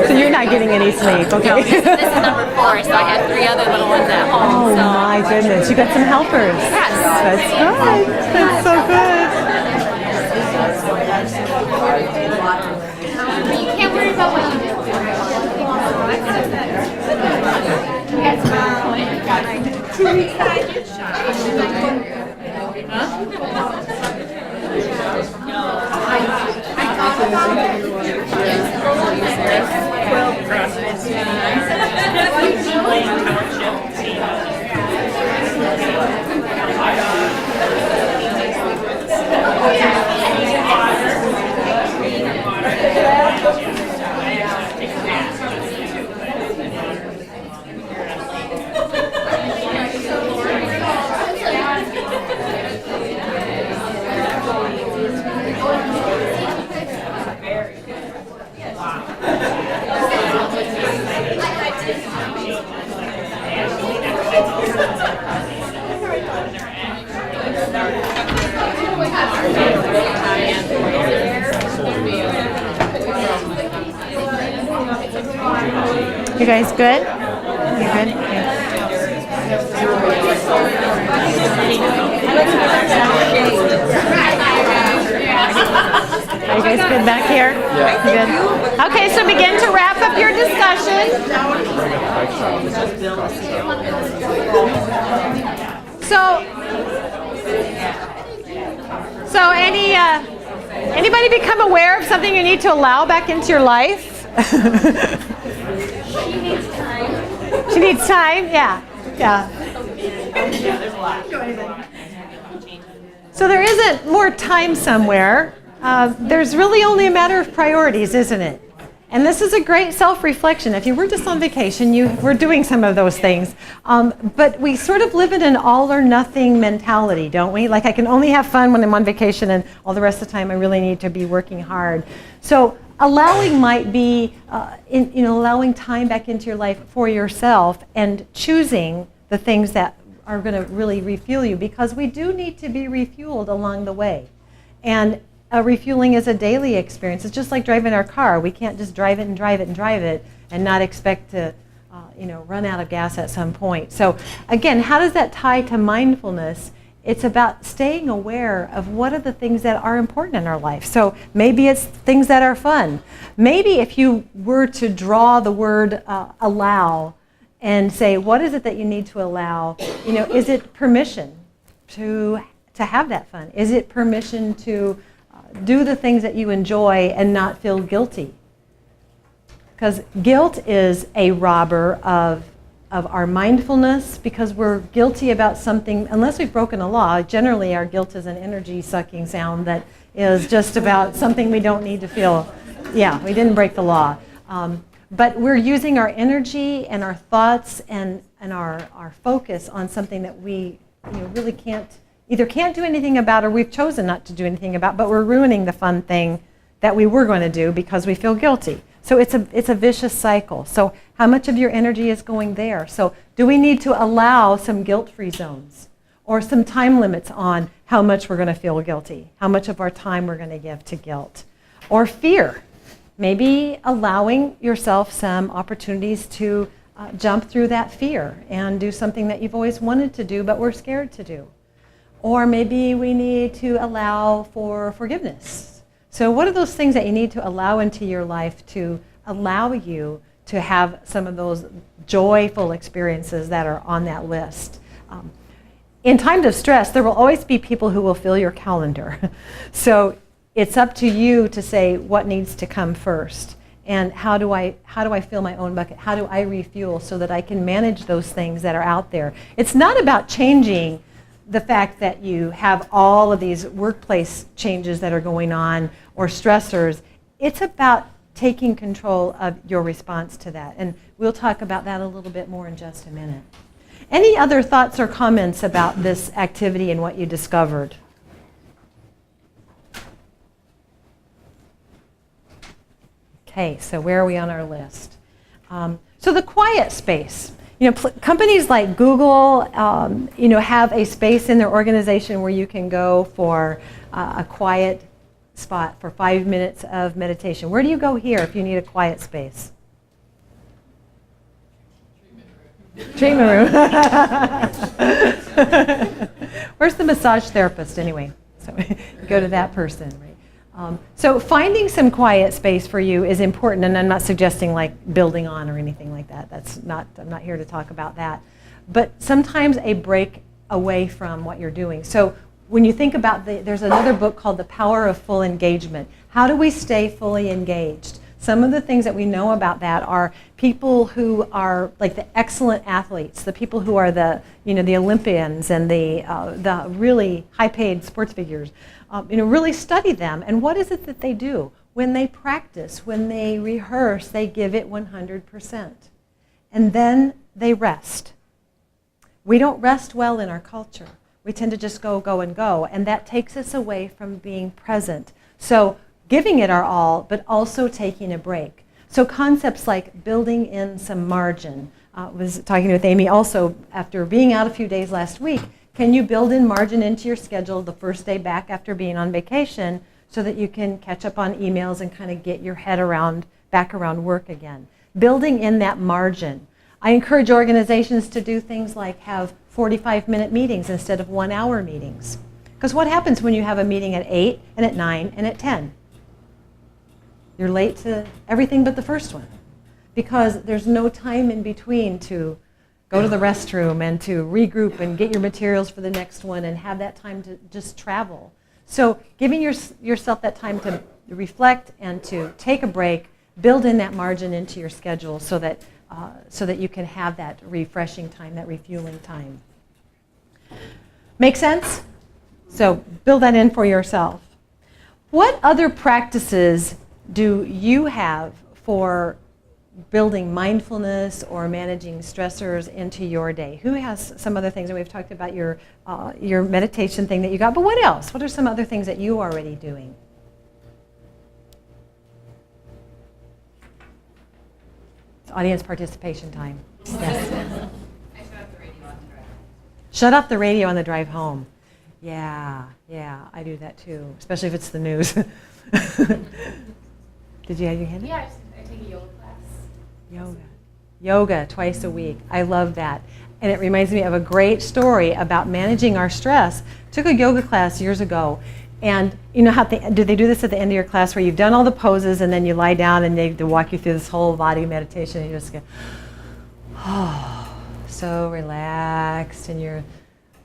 So you're not getting any sleep, okay? This is number 4, so I have 3 other little ones at home. Oh my goodness, you got some helpers. Yes. That's good. That's so good. But you can't worry about what you do. That's my point. 2 weeks You guys good? You good? Are you guys good back here? Yeah. Good. Okay, so begin to wrap up your discussion. So anybody become aware of something you need to allow back into your life? She needs time. She needs time? Yeah. Yeah. So there isn't more time somewhere. There's really only a matter of priorities, isn't it? And this is a great self-reflection. If you were just on vacation, you were doing some of those things. But we sort of live in an all or nothing mentality, don't we? Like, I can only have fun when I'm on vacation, and all the rest of the time I really need to be working hard. So allowing might be, allowing time back into your life for yourself and choosing the things that are going to really refuel you, because we do need to be refueled along the way. And refueling is a daily experience. It's just like driving our car. We can't just drive it and drive it and drive it and not expect to run out of gas at some point. So again, how does that tie to mindfulness? It's about staying aware of what are the things that are important in our life. So maybe it's things that are fun. Maybe if you were to draw the word allow and say, what is it that you need to allow? Is it permission to have that fun? Is it permission to do the things that you enjoy and not feel guilty? Because guilt is a robber of our mindfulness, because we're guilty about something. Unless we've broken a law, generally our guilt is an energy sucking sound that is just about something we don't need to feel. Yeah, we didn't break the law. But we're using our energy and our thoughts and our focus on something that we really can't do anything about, or we've chosen not to do anything about, but we're ruining the fun thing that we were going to do because we feel guilty. So it's a vicious cycle. So how much of your energy is going there? So do we need to allow some guilt-free zones or some time limits on how much we're going to feel guilty, how much of our time we're going to give to guilt? Or fear. Maybe allowing yourself some opportunities to jump through that fear and do something that you've always wanted to do but were scared to do. Or maybe we need to allow for forgiveness. So what are those things that you need to allow into your life to allow you to have some of those joyful experiences that are on that list? In times of stress, there will always be people who will fill your calendar. So it's up to you to say what needs to come first. And how do I fill my own bucket? How do I refuel so that I can manage those things that are out there? It's not about changing the fact that you have all of these workplace changes that are going on or stressors. It's about taking control of your response to that. And we'll talk about that a little bit more in just a minute. Any other thoughts or comments about this activity and what you discovered? Okay, so where are we on our list? So the quiet space. Companies like Google, have a space in their organization where you can go for a quiet spot for 5 minutes of meditation. Where do you go here if you need a quiet space? Treatment room. Where's the massage therapist anyway? So you go to that person, right? So finding some quiet space for you is important, and I'm not suggesting like building on or anything like that. I'm not here to talk about that. But sometimes a break away from what you're doing. So when you think about there's another book called The Power of Full Engagement. How do we stay fully engaged? Some of the things that we know about that are people who are like the excellent athletes, the people who are the Olympians and the really high-paid sports figures. Really study them. And what is it that they do? When they practice, when they rehearse, they give it 100%. And then they rest. We don't rest well in our culture. We tend to just go, go, and go. And that takes us away from being present. So giving it our all, but also taking a break. So concepts like building in some margin. I was talking with Amy also after being out a few days last week. Can you build in margin into your schedule the first day back after being on vacation so that you can catch up on emails and kind of get your head back around work again? Building in that margin. I encourage organizations to do things like have 45-minute meetings instead of 1-hour meetings. Because what happens when you have a meeting at 8 and at 9 and at 10? You're late to everything but the first one. Because there's no time in between to go to the restroom and to regroup and get your materials for the next one and have that time to just travel. So giving yourself that time to reflect and to take a break, build in that margin into your schedule so that you can have that refreshing time, that refueling time. Make sense? So build that in for yourself. What other practices do you have for building mindfulness or managing stressors into your day? Who has some other things? And we've talked about your meditation thing that you got, but what else? What are some other things that you are already doing? It's audience participation time. Yes. I shut off the radio on the drive. Shut off the radio on the drive home. Yeah, I do that too, especially if it's the news. Did you have your hand up? Yeah, I take a yoga class. Yoga twice a week. I love that. And it reminds me of a great story about managing our stress. Took a yoga class years ago. And you know how do they do this at the end of your class where you've done all the poses and then you lie down and they walk you through this whole body meditation and you just go, oh, so relaxed, and you're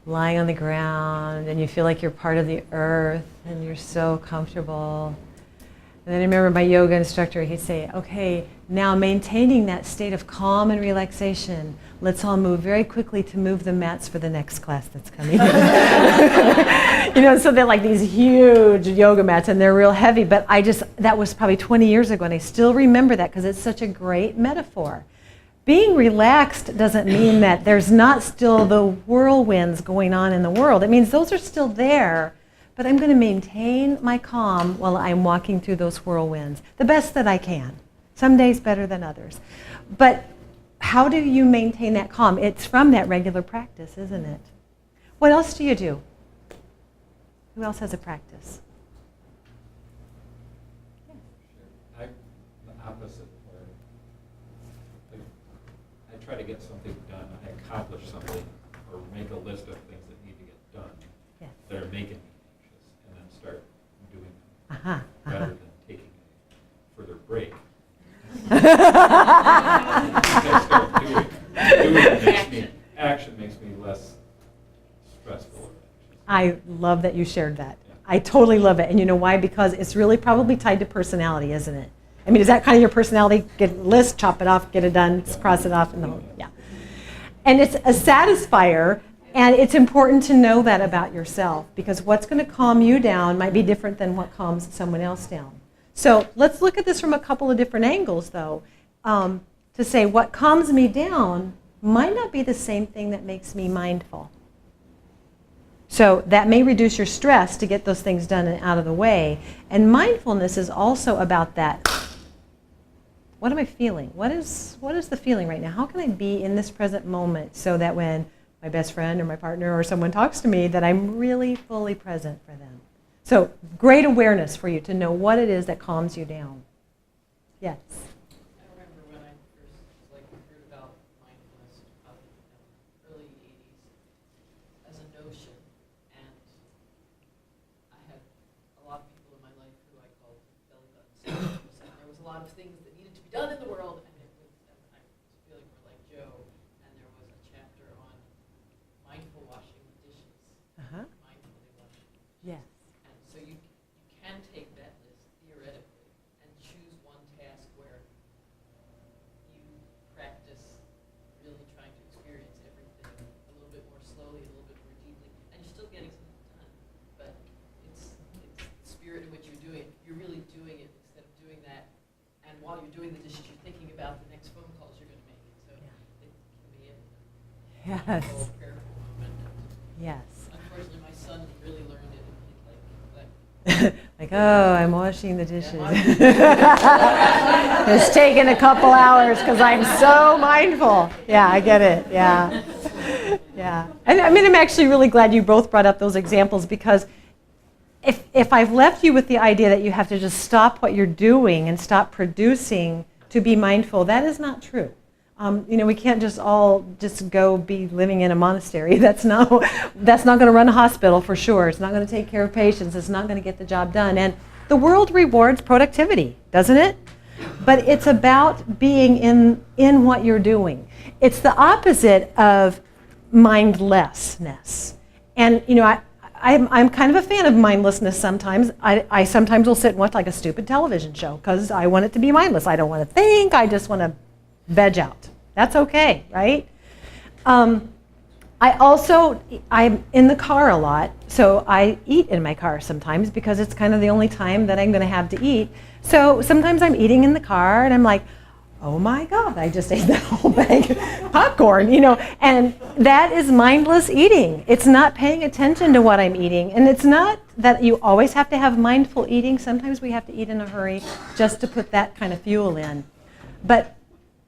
lying on the ground and you feel like you're part of the earth and you're so comfortable. And then I remember my yoga instructor, he'd say, okay, Now maintaining that state of calm and relaxation. Let's all move very quickly to move the mats for the next class that's coming. So they're like these huge yoga mats and they're real heavy, but that was probably 20 years ago and I still remember that because it's such a great metaphor. Being relaxed doesn't mean that there's not still the whirlwinds going on in the world. It means those are still there, but I'm going to maintain my calm while I'm walking through those whirlwinds, the best that I can. Some days better than others. But how do you maintain that calm? It's from that regular practice, isn't it? What else do you do? Who else has a practice? I'm the opposite. Where I try to get something done. I accomplish something or make a list of things that need to get done that are making me anxious, and then start doing them rather than taking a further break. I start doing action makes me less stressful. I love that you shared that. Yeah. I totally love it. And you know why? Because it's really probably tied to personality, isn't it? I mean, is that kind of your personality? Get a list, chop it off, get it done, cross it off, and the whole, yeah. And it's a satisfier, and it's important to know that about yourself because what's going to calm you down might be different than what calms someone else down. So let's look at this from a couple of different angles, though, to say what calms me down might not be the same thing that makes me mindful. So that may reduce your stress to get those things done and out of the way. And mindfulness is also about that. What am I feeling? What is the feeling right now? How can I be in this present moment so that when my best friend or my partner or someone talks to me that I'm really fully present for them? So great awareness for you to know what it is that calms you down. Yes? I remember when I first heard about mindfulness, probably early 80s, as a notion, and I had a lot of people in my life who I called belly buttons. And there was a lot of things that needed to be done in the world, and I was feeling more like Joe, and there was a chapter on mindful washing the dishes, mindfully washing the dishes. Yes. So you can take that list theoretically and choose one task where you practice really trying to experience everything a little bit more slowly, a little bit more deeply, and you're still getting something done. But it's the spirit in which you're doing it. You're really doing it instead of doing that. And while you're doing the dishes, you're thinking about the next phone calls you're going to make. So it can be a whole prayerful moment. Yes. Unfortunately, my son really learned it. Like, oh, I'm washing the dishes. It's taken a couple hours because I'm so mindful. Yeah, I get it. Yeah. Yeah. I mean, I'm actually really glad you both brought up those examples because if I've left you with the idea that you have to just stop what you're doing and stop producing to be mindful, that is not true. We can't just all go be living in a monastery. That's not going to run a hospital for sure. It's not going to take care of patients. It's not going to get the job done. And the world rewards productivity, doesn't it? But it's about being in what you're doing. It's the opposite of mindlessness. And I'm kind of a fan of mindlessness sometimes. I sometimes will sit and watch like a stupid television show because I want it to be mindless. I don't want to think. I just want to veg out. That's okay, right? I'm in the car a lot, so I eat in my car sometimes because it's kind of the only time that I'm going to have to eat. So sometimes I'm eating in the car and I'm like, oh my God, I just ate that whole bag of popcorn, and that is mindless eating. It's not paying attention to what I'm eating. And it's not that you always have to have mindful eating. Sometimes we have to eat in a hurry just to put that kind of fuel in. But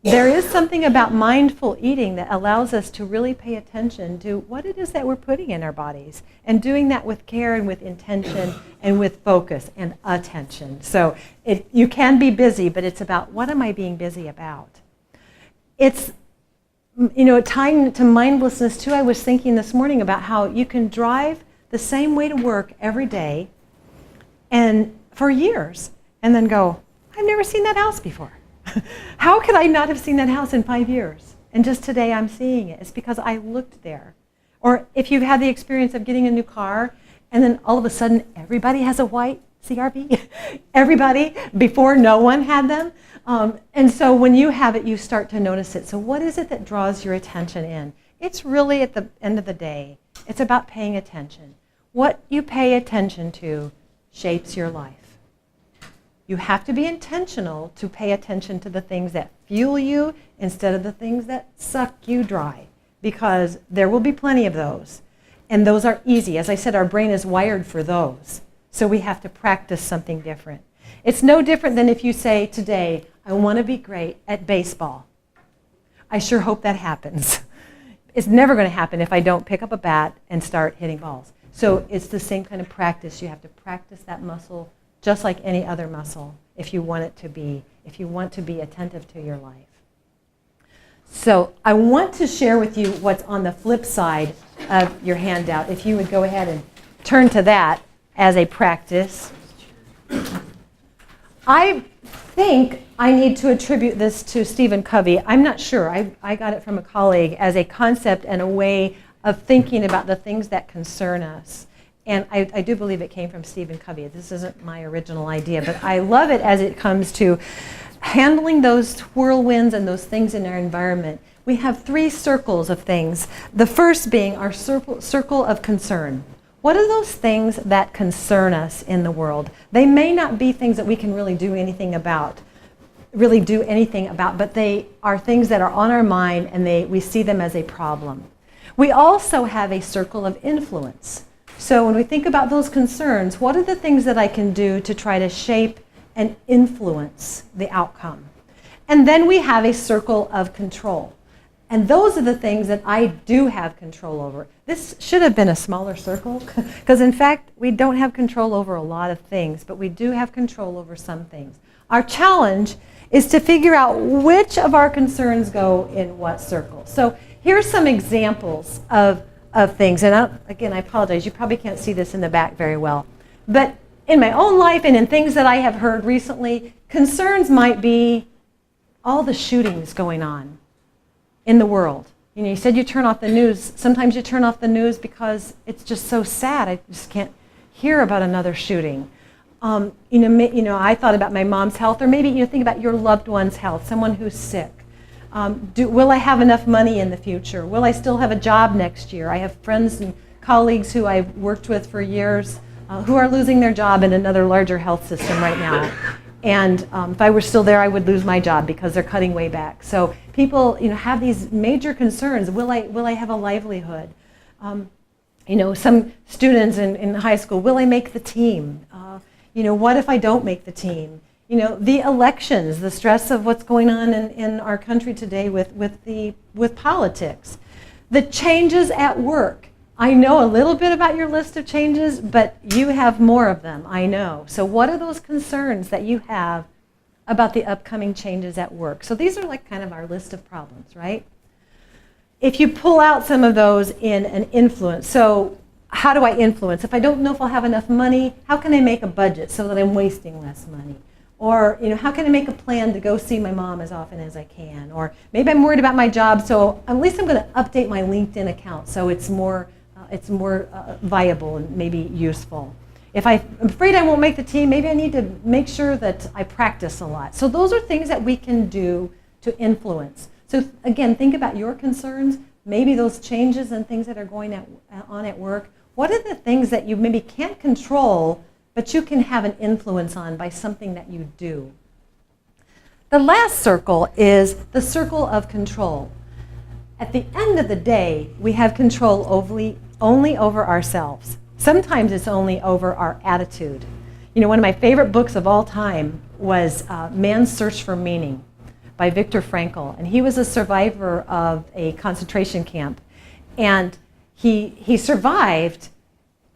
there is something about mindful eating that allows us to really pay attention to what it is that we're putting in our bodies and doing that with care and with intention and with focus and attention. So you can be busy, but it's about what am I being busy about? It's, tying to mindlessness too, I was thinking this morning about how you can drive the same way to work every day and for years and then go, I've never seen that house before. How could I not have seen that house in 5 years? And just today I'm seeing it. It's because I looked there. Or if you've had the experience of getting a new car and then all of a sudden everybody has a white CRV. Everybody, before no one had them. And so when you have it, you start to notice it. So what is it that draws your attention in? It's really, at the end of the day, it's about paying attention. What you pay attention to shapes your life. You have to be intentional to pay attention to the things that fuel you instead of the things that suck you dry, because there will be plenty of those. And those are easy. As I said, our brain is wired for those. So we have to practice something different. It's no different than if you say today, I want to be great at baseball. I sure hope that happens. It's never going to happen if I don't pick up a bat and start hitting balls. So it's the same kind of practice. You have to practice that muscle just like any other muscle if you want it to be, if you want to be attentive to your life. So I want to share with you what's on the flip side of your handout. If you would go ahead and turn to that as a practice. I think I need to attribute this to Stephen Covey. I'm not sure. I got it from a colleague as a concept and a way of thinking about the things that concern us. And I do believe it came from Stephen Covey. This isn't my original idea, but I love it as it comes to handling those whirlwinds and those things in our environment. We have 3 circles of things. The first being our circle of concern. What are those things that concern us in the world? They may not be things that we can really do anything about, but they are things that are on our mind, and we see them as a problem. We also have a circle of influence. So when we think about those concerns, what are the things that I can do to try to shape and influence the outcome? And then we have a circle of control. And those are the things that I do have control over. This should have been a smaller circle, because in fact, we don't have control over a lot of things, but we do have control over some things. Our challenge is to figure out which of our concerns go in what circle. So here's some examples of things. And again, I apologize, you probably can't see this in the back very well. But in my own life and in things that I have heard recently, concerns might all the shootings going on in the world. You know, you said you turn off the news. Sometimes you turn off the news because it's just so sad. I just can't hear about another shooting. I thought about my mom's health, or maybe you think about your loved one's health, someone who's sick. Will I have enough money in the future? Will I still have a job next year? I have friends and colleagues who I've worked with for years who are losing their job in another larger health system right now. And if I were still there, I would lose my job because they're cutting way back. So people, have these major concerns. Will I have a livelihood? Some students in high school, will I make the team? What if I don't make the team? The elections, the stress of what's going on in our country today with politics. The changes at work. I know a little bit about your list of changes, but you have more of them, I know. So what are those concerns that you have about the upcoming changes at work? So these are like kind of our list of problems, right? If you pull out some of those in an influence, so how do I influence? If I don't know if I'll have enough money, how can I make a budget so that I'm wasting less money? Or, how can I make a plan to go see my mom as often as I can? Or maybe I'm worried about my job, so at least I'm going to update my LinkedIn account so it's more viable and maybe useful. If I'm afraid I won't make the team, maybe I need to make sure that I practice a lot. So those are things that we can do to influence. So again, think about your concerns, maybe those changes and things that are going on at work. What are the things that you maybe can't control, but you can have an influence on by something that you do? The last circle is the circle of control. At the end of the day, we have control only over ourselves. Sometimes it's only over our attitude. One of my favorite books of all time was Man's Search for Meaning by Viktor Frankl. And he was a survivor of a concentration camp. And he survived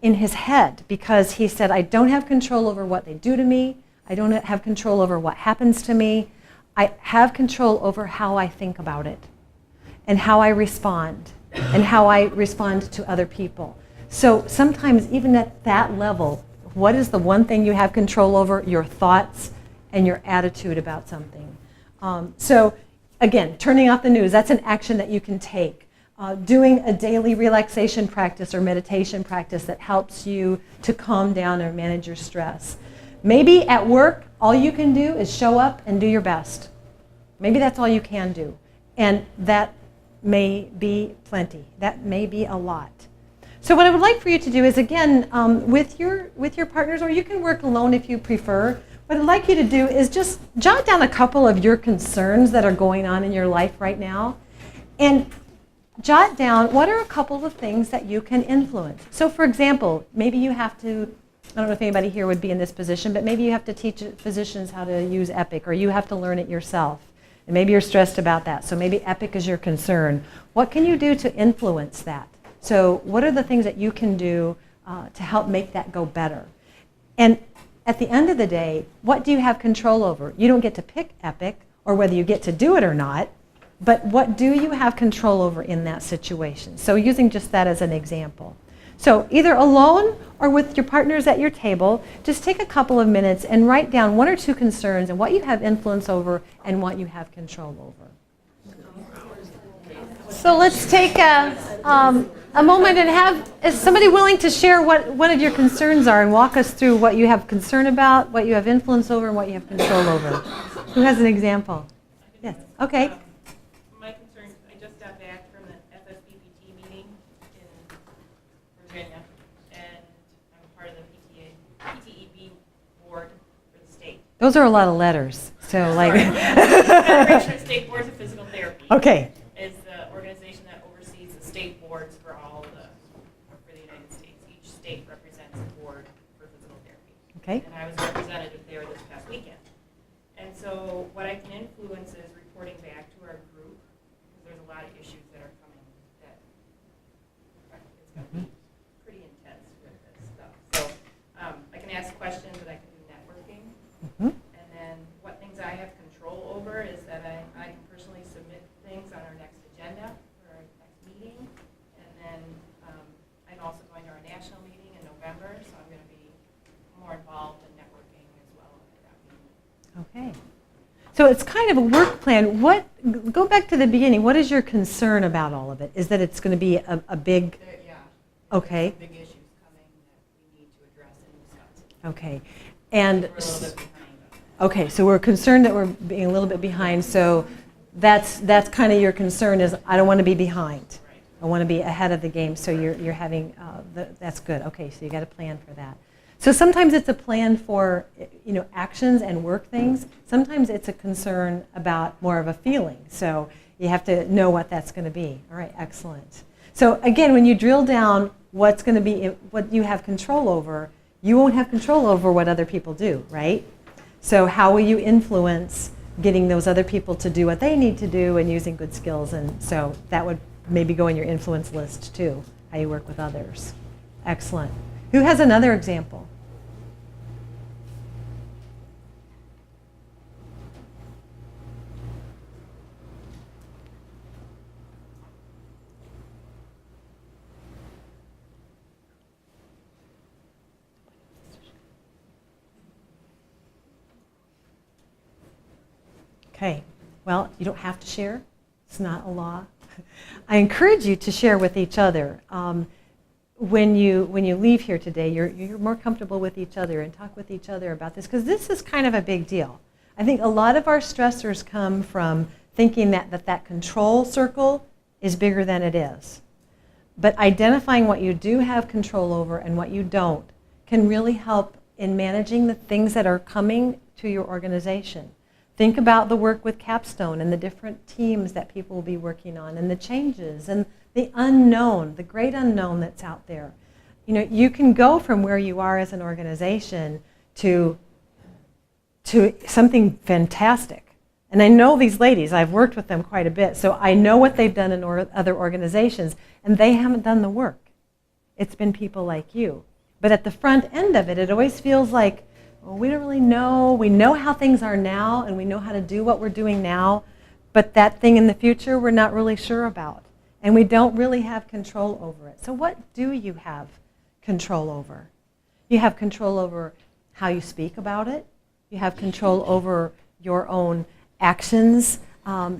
in his head because he said, I don't have control over what they do to me. I don't have control over what happens to me. I have control over how I think about it and how I respond to other people. So sometimes even at that level, what is the one thing you have control over? Your thoughts and your attitude about something. So again, turning off the news, that's an action that you can take. Doing a daily relaxation practice or meditation practice that helps you to calm down or manage your stress. Maybe at work, all you can do is show up and do your best. Maybe that's all you can do. And that may be plenty. That may be a lot. So what I would like for you to do is, again, with your partners, or you can work alone if you prefer, what I'd like you to do is just jot down a couple of your concerns that are going on in your life right now, and jot down what are a couple of things that you can influence. So for example, maybe you have to, I don't know if anybody here would be in this position, but maybe you have to teach physicians how to use Epic, or you have to learn it yourself. And maybe you're stressed about that. So maybe Epic is your concern. What can you do to influence that? So what are the things that you can do to help make that go better? And at the end of the day, what do you have control over? You don't get to pick Epic or whether you get to do it or not, but what do you have control over in that situation? So using just that as an example. So either alone or with your partners at your table, just take a couple of minutes and write down one or two concerns and what you have influence over and what you have control over. So let's take a moment and is somebody willing to share what one of your concerns are and walk us through what you have concern about, what you have influence over, and what you have control over. Who has an example? Yes. Okay. My concern, I just got back from the FSBPT meeting in Virginia, and I'm part of the PTEB board for the state. Those are a lot of letters. So like. Federation of State Boards of Physical Therapy. Okay. Is the organization that oversees the state boards for the United States. Each state represents a board for physical therapy. Okay. And I was representative there this past weekend. And so what I can influence is reporting back to our group, because there's a lot of issues that are coming that it's going to be pretty intense with this stuff. So I can ask questions and I can do networking. And then what things I have control over is that I can personally submit things on our next agenda for our next meeting. And then I'm also going to our national meeting in November, so I'm going to be more involved in networking as well at that meeting. Okay. So it's kind of a work plan. Go back to the beginning. What is your concern about all of it? Is that it's going to be a big... Yeah. Okay. Big issues coming that we need to address and discuss. Okay. And... We're a little bit behind on that. Okay, so we're concerned that we're being a little bit behind. So that's kind of your concern is I don't want to be behind. Right. I want to be ahead of the game. So you're having that's good. Okay, so you got a plan for that. So sometimes it's a plan for actions and work things. Sometimes it's a concern about more of a feeling. So you have to know what that's going to be. All right, excellent. So again, when you drill down what's going to be what you have control over, you won't have control over what other people do, right? So how will you influence getting those other people to do what they need to do and using good skills? And so that would maybe go in your influence list too, how you work with others. Excellent. Who has another example? Okay, well, you don't have to share. It's not a law. I encourage you to share with each other. When you leave here today, you're more comfortable with each other and talk with each other about this, because this is kind of a big deal. I think a lot of our stressors come from thinking that control circle is bigger than it is. But identifying what you do have control over and what you don't can really help in managing the things that are coming to your organization. Think about the work with Capstone and the different teams that people will be working on and the changes and the unknown, the great unknown that's out there. You can go from where you are as an organization to something fantastic. And I know these ladies, I've worked with them quite a bit, so I know what they've done in other organizations, and they haven't done the work. It's been people like you. But at the front end of it, it always feels like, well, we don't really know. We know how things are now, and we know how to do what we're doing now, but that thing in the future we're not really sure about, and we don't really have control over it. So what do you have control over? You have control over how you speak about it. You have control over your own actions.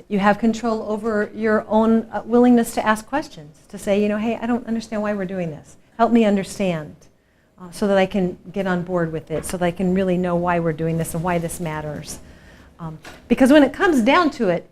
You have control over your own willingness to ask questions, to say, hey, I don't understand why we're doing this. Help me understand. so that I can get on board with it, so that I can really know why we're doing this and why this matters. Because when it comes down to it,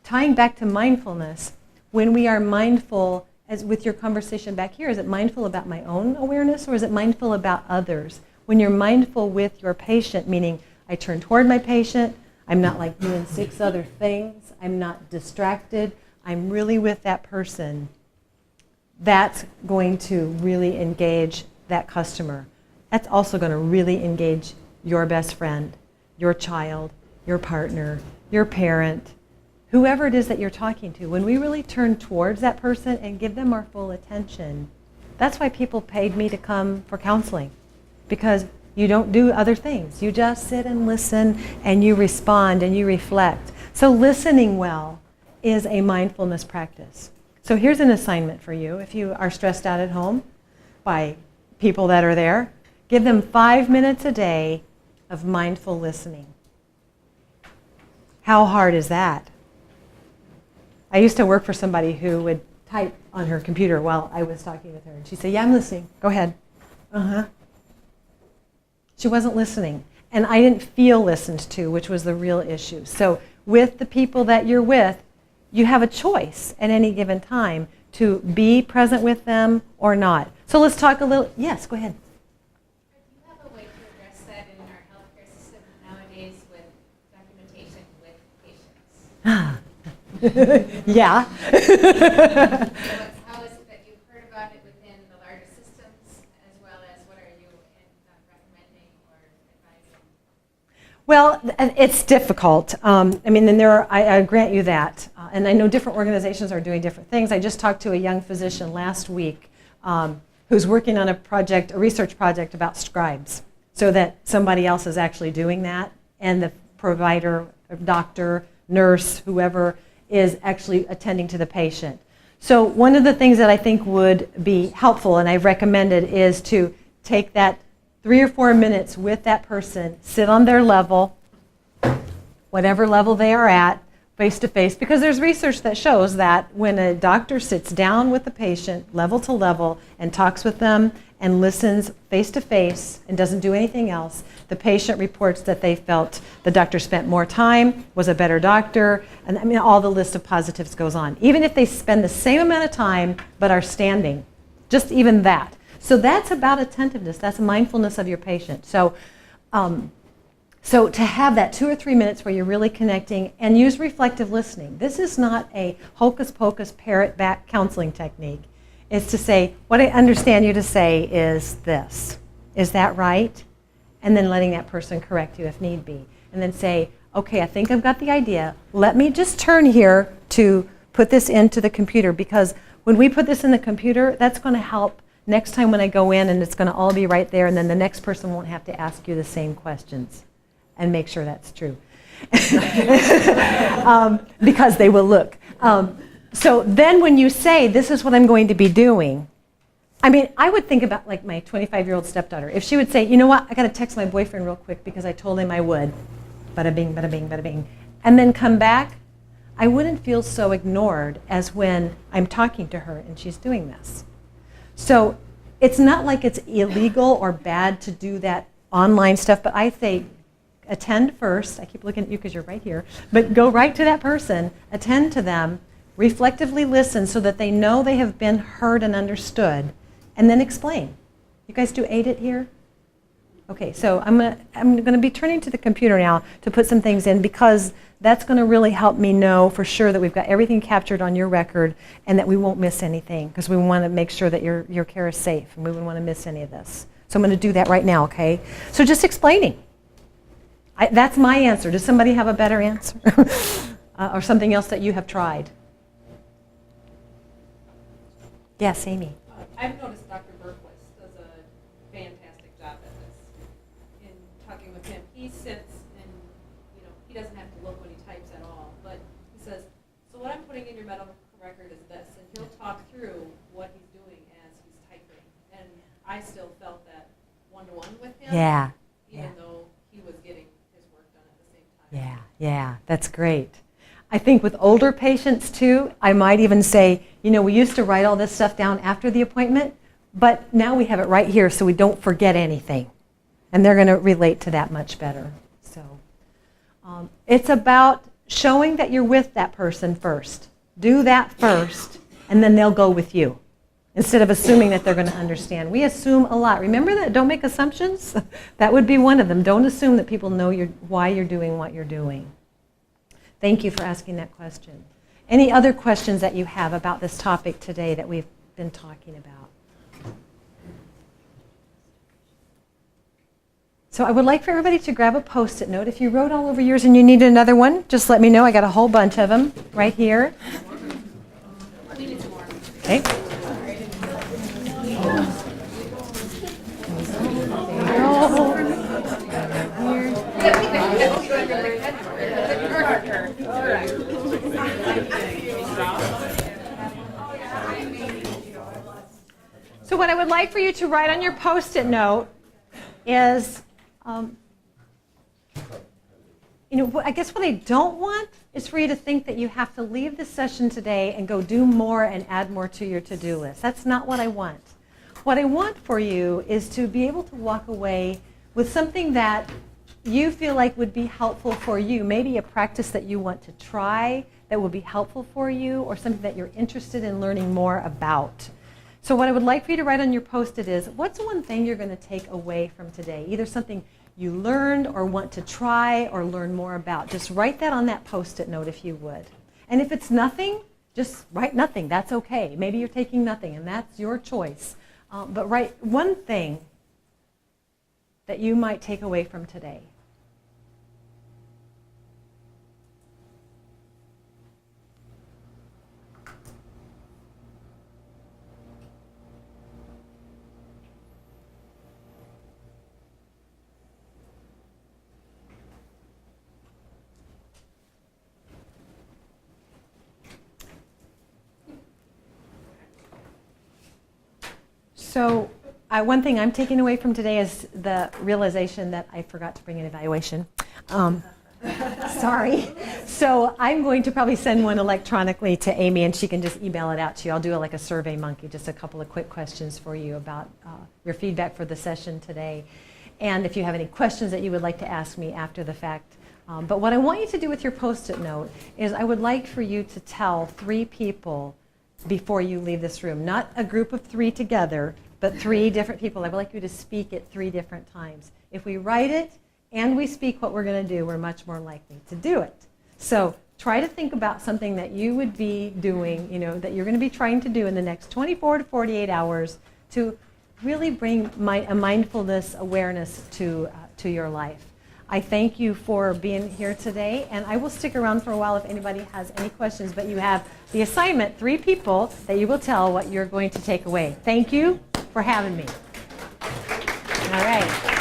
tying back to mindfulness, when we are mindful, as with your conversation back here, is it mindful about my own awareness or is it mindful about others? When you're mindful with your patient, meaning I turn toward my patient, I'm not like doing 6 other things, I'm not distracted, I'm really with that person, that's going to really engage that customer. That's also going to really engage your best friend, your child, your partner, your parent, whoever it is that you're talking to. When we really turn towards that person and give them our full attention, that's why people paid me to come for counseling, because you don't do other things. You just sit and listen and you respond and you reflect. So listening well is a mindfulness practice. So here's an assignment for you. If you are stressed out at home by people that are there, give them 5 minutes a day of mindful listening. How hard is that? I used to work for somebody who would type on her computer while I was talking with her. And she'd say, yeah, I'm listening. Go ahead. Uh-huh. She wasn't listening. And I didn't feel listened to, which was the real issue. So with the people that you're with, you have a choice at any given time to be present with them or not. So let's talk a little. Yes, go ahead. Do you have a way to address that in our healthcare system nowadays with documentation with patients? Yeah. How is it that you've heard about it within the larger systems, as well as what are you recommending or advising? Well, it's difficult. And I grant you that. And I know different organizations are doing different things. I just talked to a young physician last week who's working on a research project about scribes, so that somebody else is actually doing that, and the provider, doctor, nurse, whoever is actually attending to the patient. So one of the things that I think would be helpful, and I've recommended, is to take that 3 or 4 minutes with that person, sit on their level, whatever level they are at, face to face, because there's research that shows that when a doctor sits down with the patient level to level and talks with them and listens face to face and doesn't do anything else, the patient reports that they felt the doctor spent more time, was a better doctor, and all the list of positives goes on. Even if they spend the same amount of time but are standing, just even that. So that's about attentiveness. That's mindfulness of your patient. So to have that 2 or 3 minutes where you're really connecting, and use reflective listening. This is not a hocus pocus parrot back counseling technique. It's to say, what I understand you to say is this. Is that right? And then letting that person correct you if need be. And then say, okay, I think I've got the idea. Let me just turn here to put this into the computer, because when we put this in the computer, that's going to help next time when I go in, and it's going to all be right there, and then the next person won't have to ask you the same questions. And make sure that's true. Because they will look. So then when you say, this is what I'm going to be doing, I would think about like my 25-year-old stepdaughter. If she would say, you know what, I got to text my boyfriend real quick because I told him I would. Bada bing, bada bing, bada bing. And then come back, I wouldn't feel so ignored as when I'm talking to her and she's doing this. So it's not like it's illegal or bad to do that online stuff, but I say, attend first. I keep looking at you because you're right here. But go right to that person, attend to them, reflectively listen so that they know they have been heard and understood, and then explain. You guys do AIDIT here? Okay, so I'm gonna be turning to the computer now to put some things in, because that's going to really help me know for sure that we've got everything captured on your record and that we won't miss anything, because we want to make sure that your care is safe and we wouldn't want to miss any of this. So I'm going to do that right now, okay? So just explaining. That's my answer. Does somebody have a better answer? Or something else that you have tried? Yes, Amy. I've noticed Dr. Berquist does a fantastic job at this. In talking with him, he sits and he doesn't have to look when he types at all, but he says, so what I'm putting in your medical record is this, and he'll talk through what he's doing as he's typing. And I still felt that one-to-one with him, even though he was getting his work done at the same time. Yeah, that's great. I think with older patients too, I might even say, we used to write all this stuff down after the appointment. But now we have it right here so we don't forget anything. And they're going to relate to that much better. So it's about showing that you're with that person first. Do that first, and then they'll go with you. Instead of assuming that they're going to understand. We assume a lot. Remember that? Don't make assumptions. That would be one of them. Don't assume that people know why you're doing what you're doing. Thank you for asking that question. Any other questions that you have about this topic today that we've been talking about? So I would like for everybody to grab a Post-it note. If you wrote all over yours and you need another one, just let me know. I got a whole bunch of them right here. Okay. So what I would like for you to write on your Post-it note is, I guess what I don't want is for you to think that you have to leave the session today and go do more and add more to your to-do list. That's not what I want. What I want for you is to be able to walk away with something that you feel like would be helpful for you, maybe a practice that you want to try that will be helpful for you, or something that you're interested in learning more about. So what I would like for you to write on your Post-it is, what's one thing you're going to take away from today? Either something you learned or want to try or learn more about. Just write that on that Post-it note if you would. And if it's nothing, just write nothing. That's okay. Maybe you're taking nothing, and that's your choice. But write one thing that you might take away from today. So one thing I'm taking away from today is the realization that I forgot to bring an evaluation. Sorry. So I'm going to probably send one electronically to Amy, and she can just email it out to you. I'll do like a Survey Monkey, just a couple of quick questions for you about your feedback for the session today. And if you have any questions that you would like to ask me after the fact. But what I want you to do with your Post-it note is I would like for you to tell 3 people before you leave this room. Not a group of 3 together, but 3 different people. I would like you to speak it 3 different times. If we write it and we speak what we're going to do, we're much more likely to do it. So try to think about something that you would be doing, that you're going to be trying to do in the next 24 to 48 hours to really bring a mindfulness awareness to your life. I thank you for being here today, and I will stick around for a while if anybody has any questions, but you have the assignment, 3 people that you will tell what you're going to take away. Thank you for having me. All right.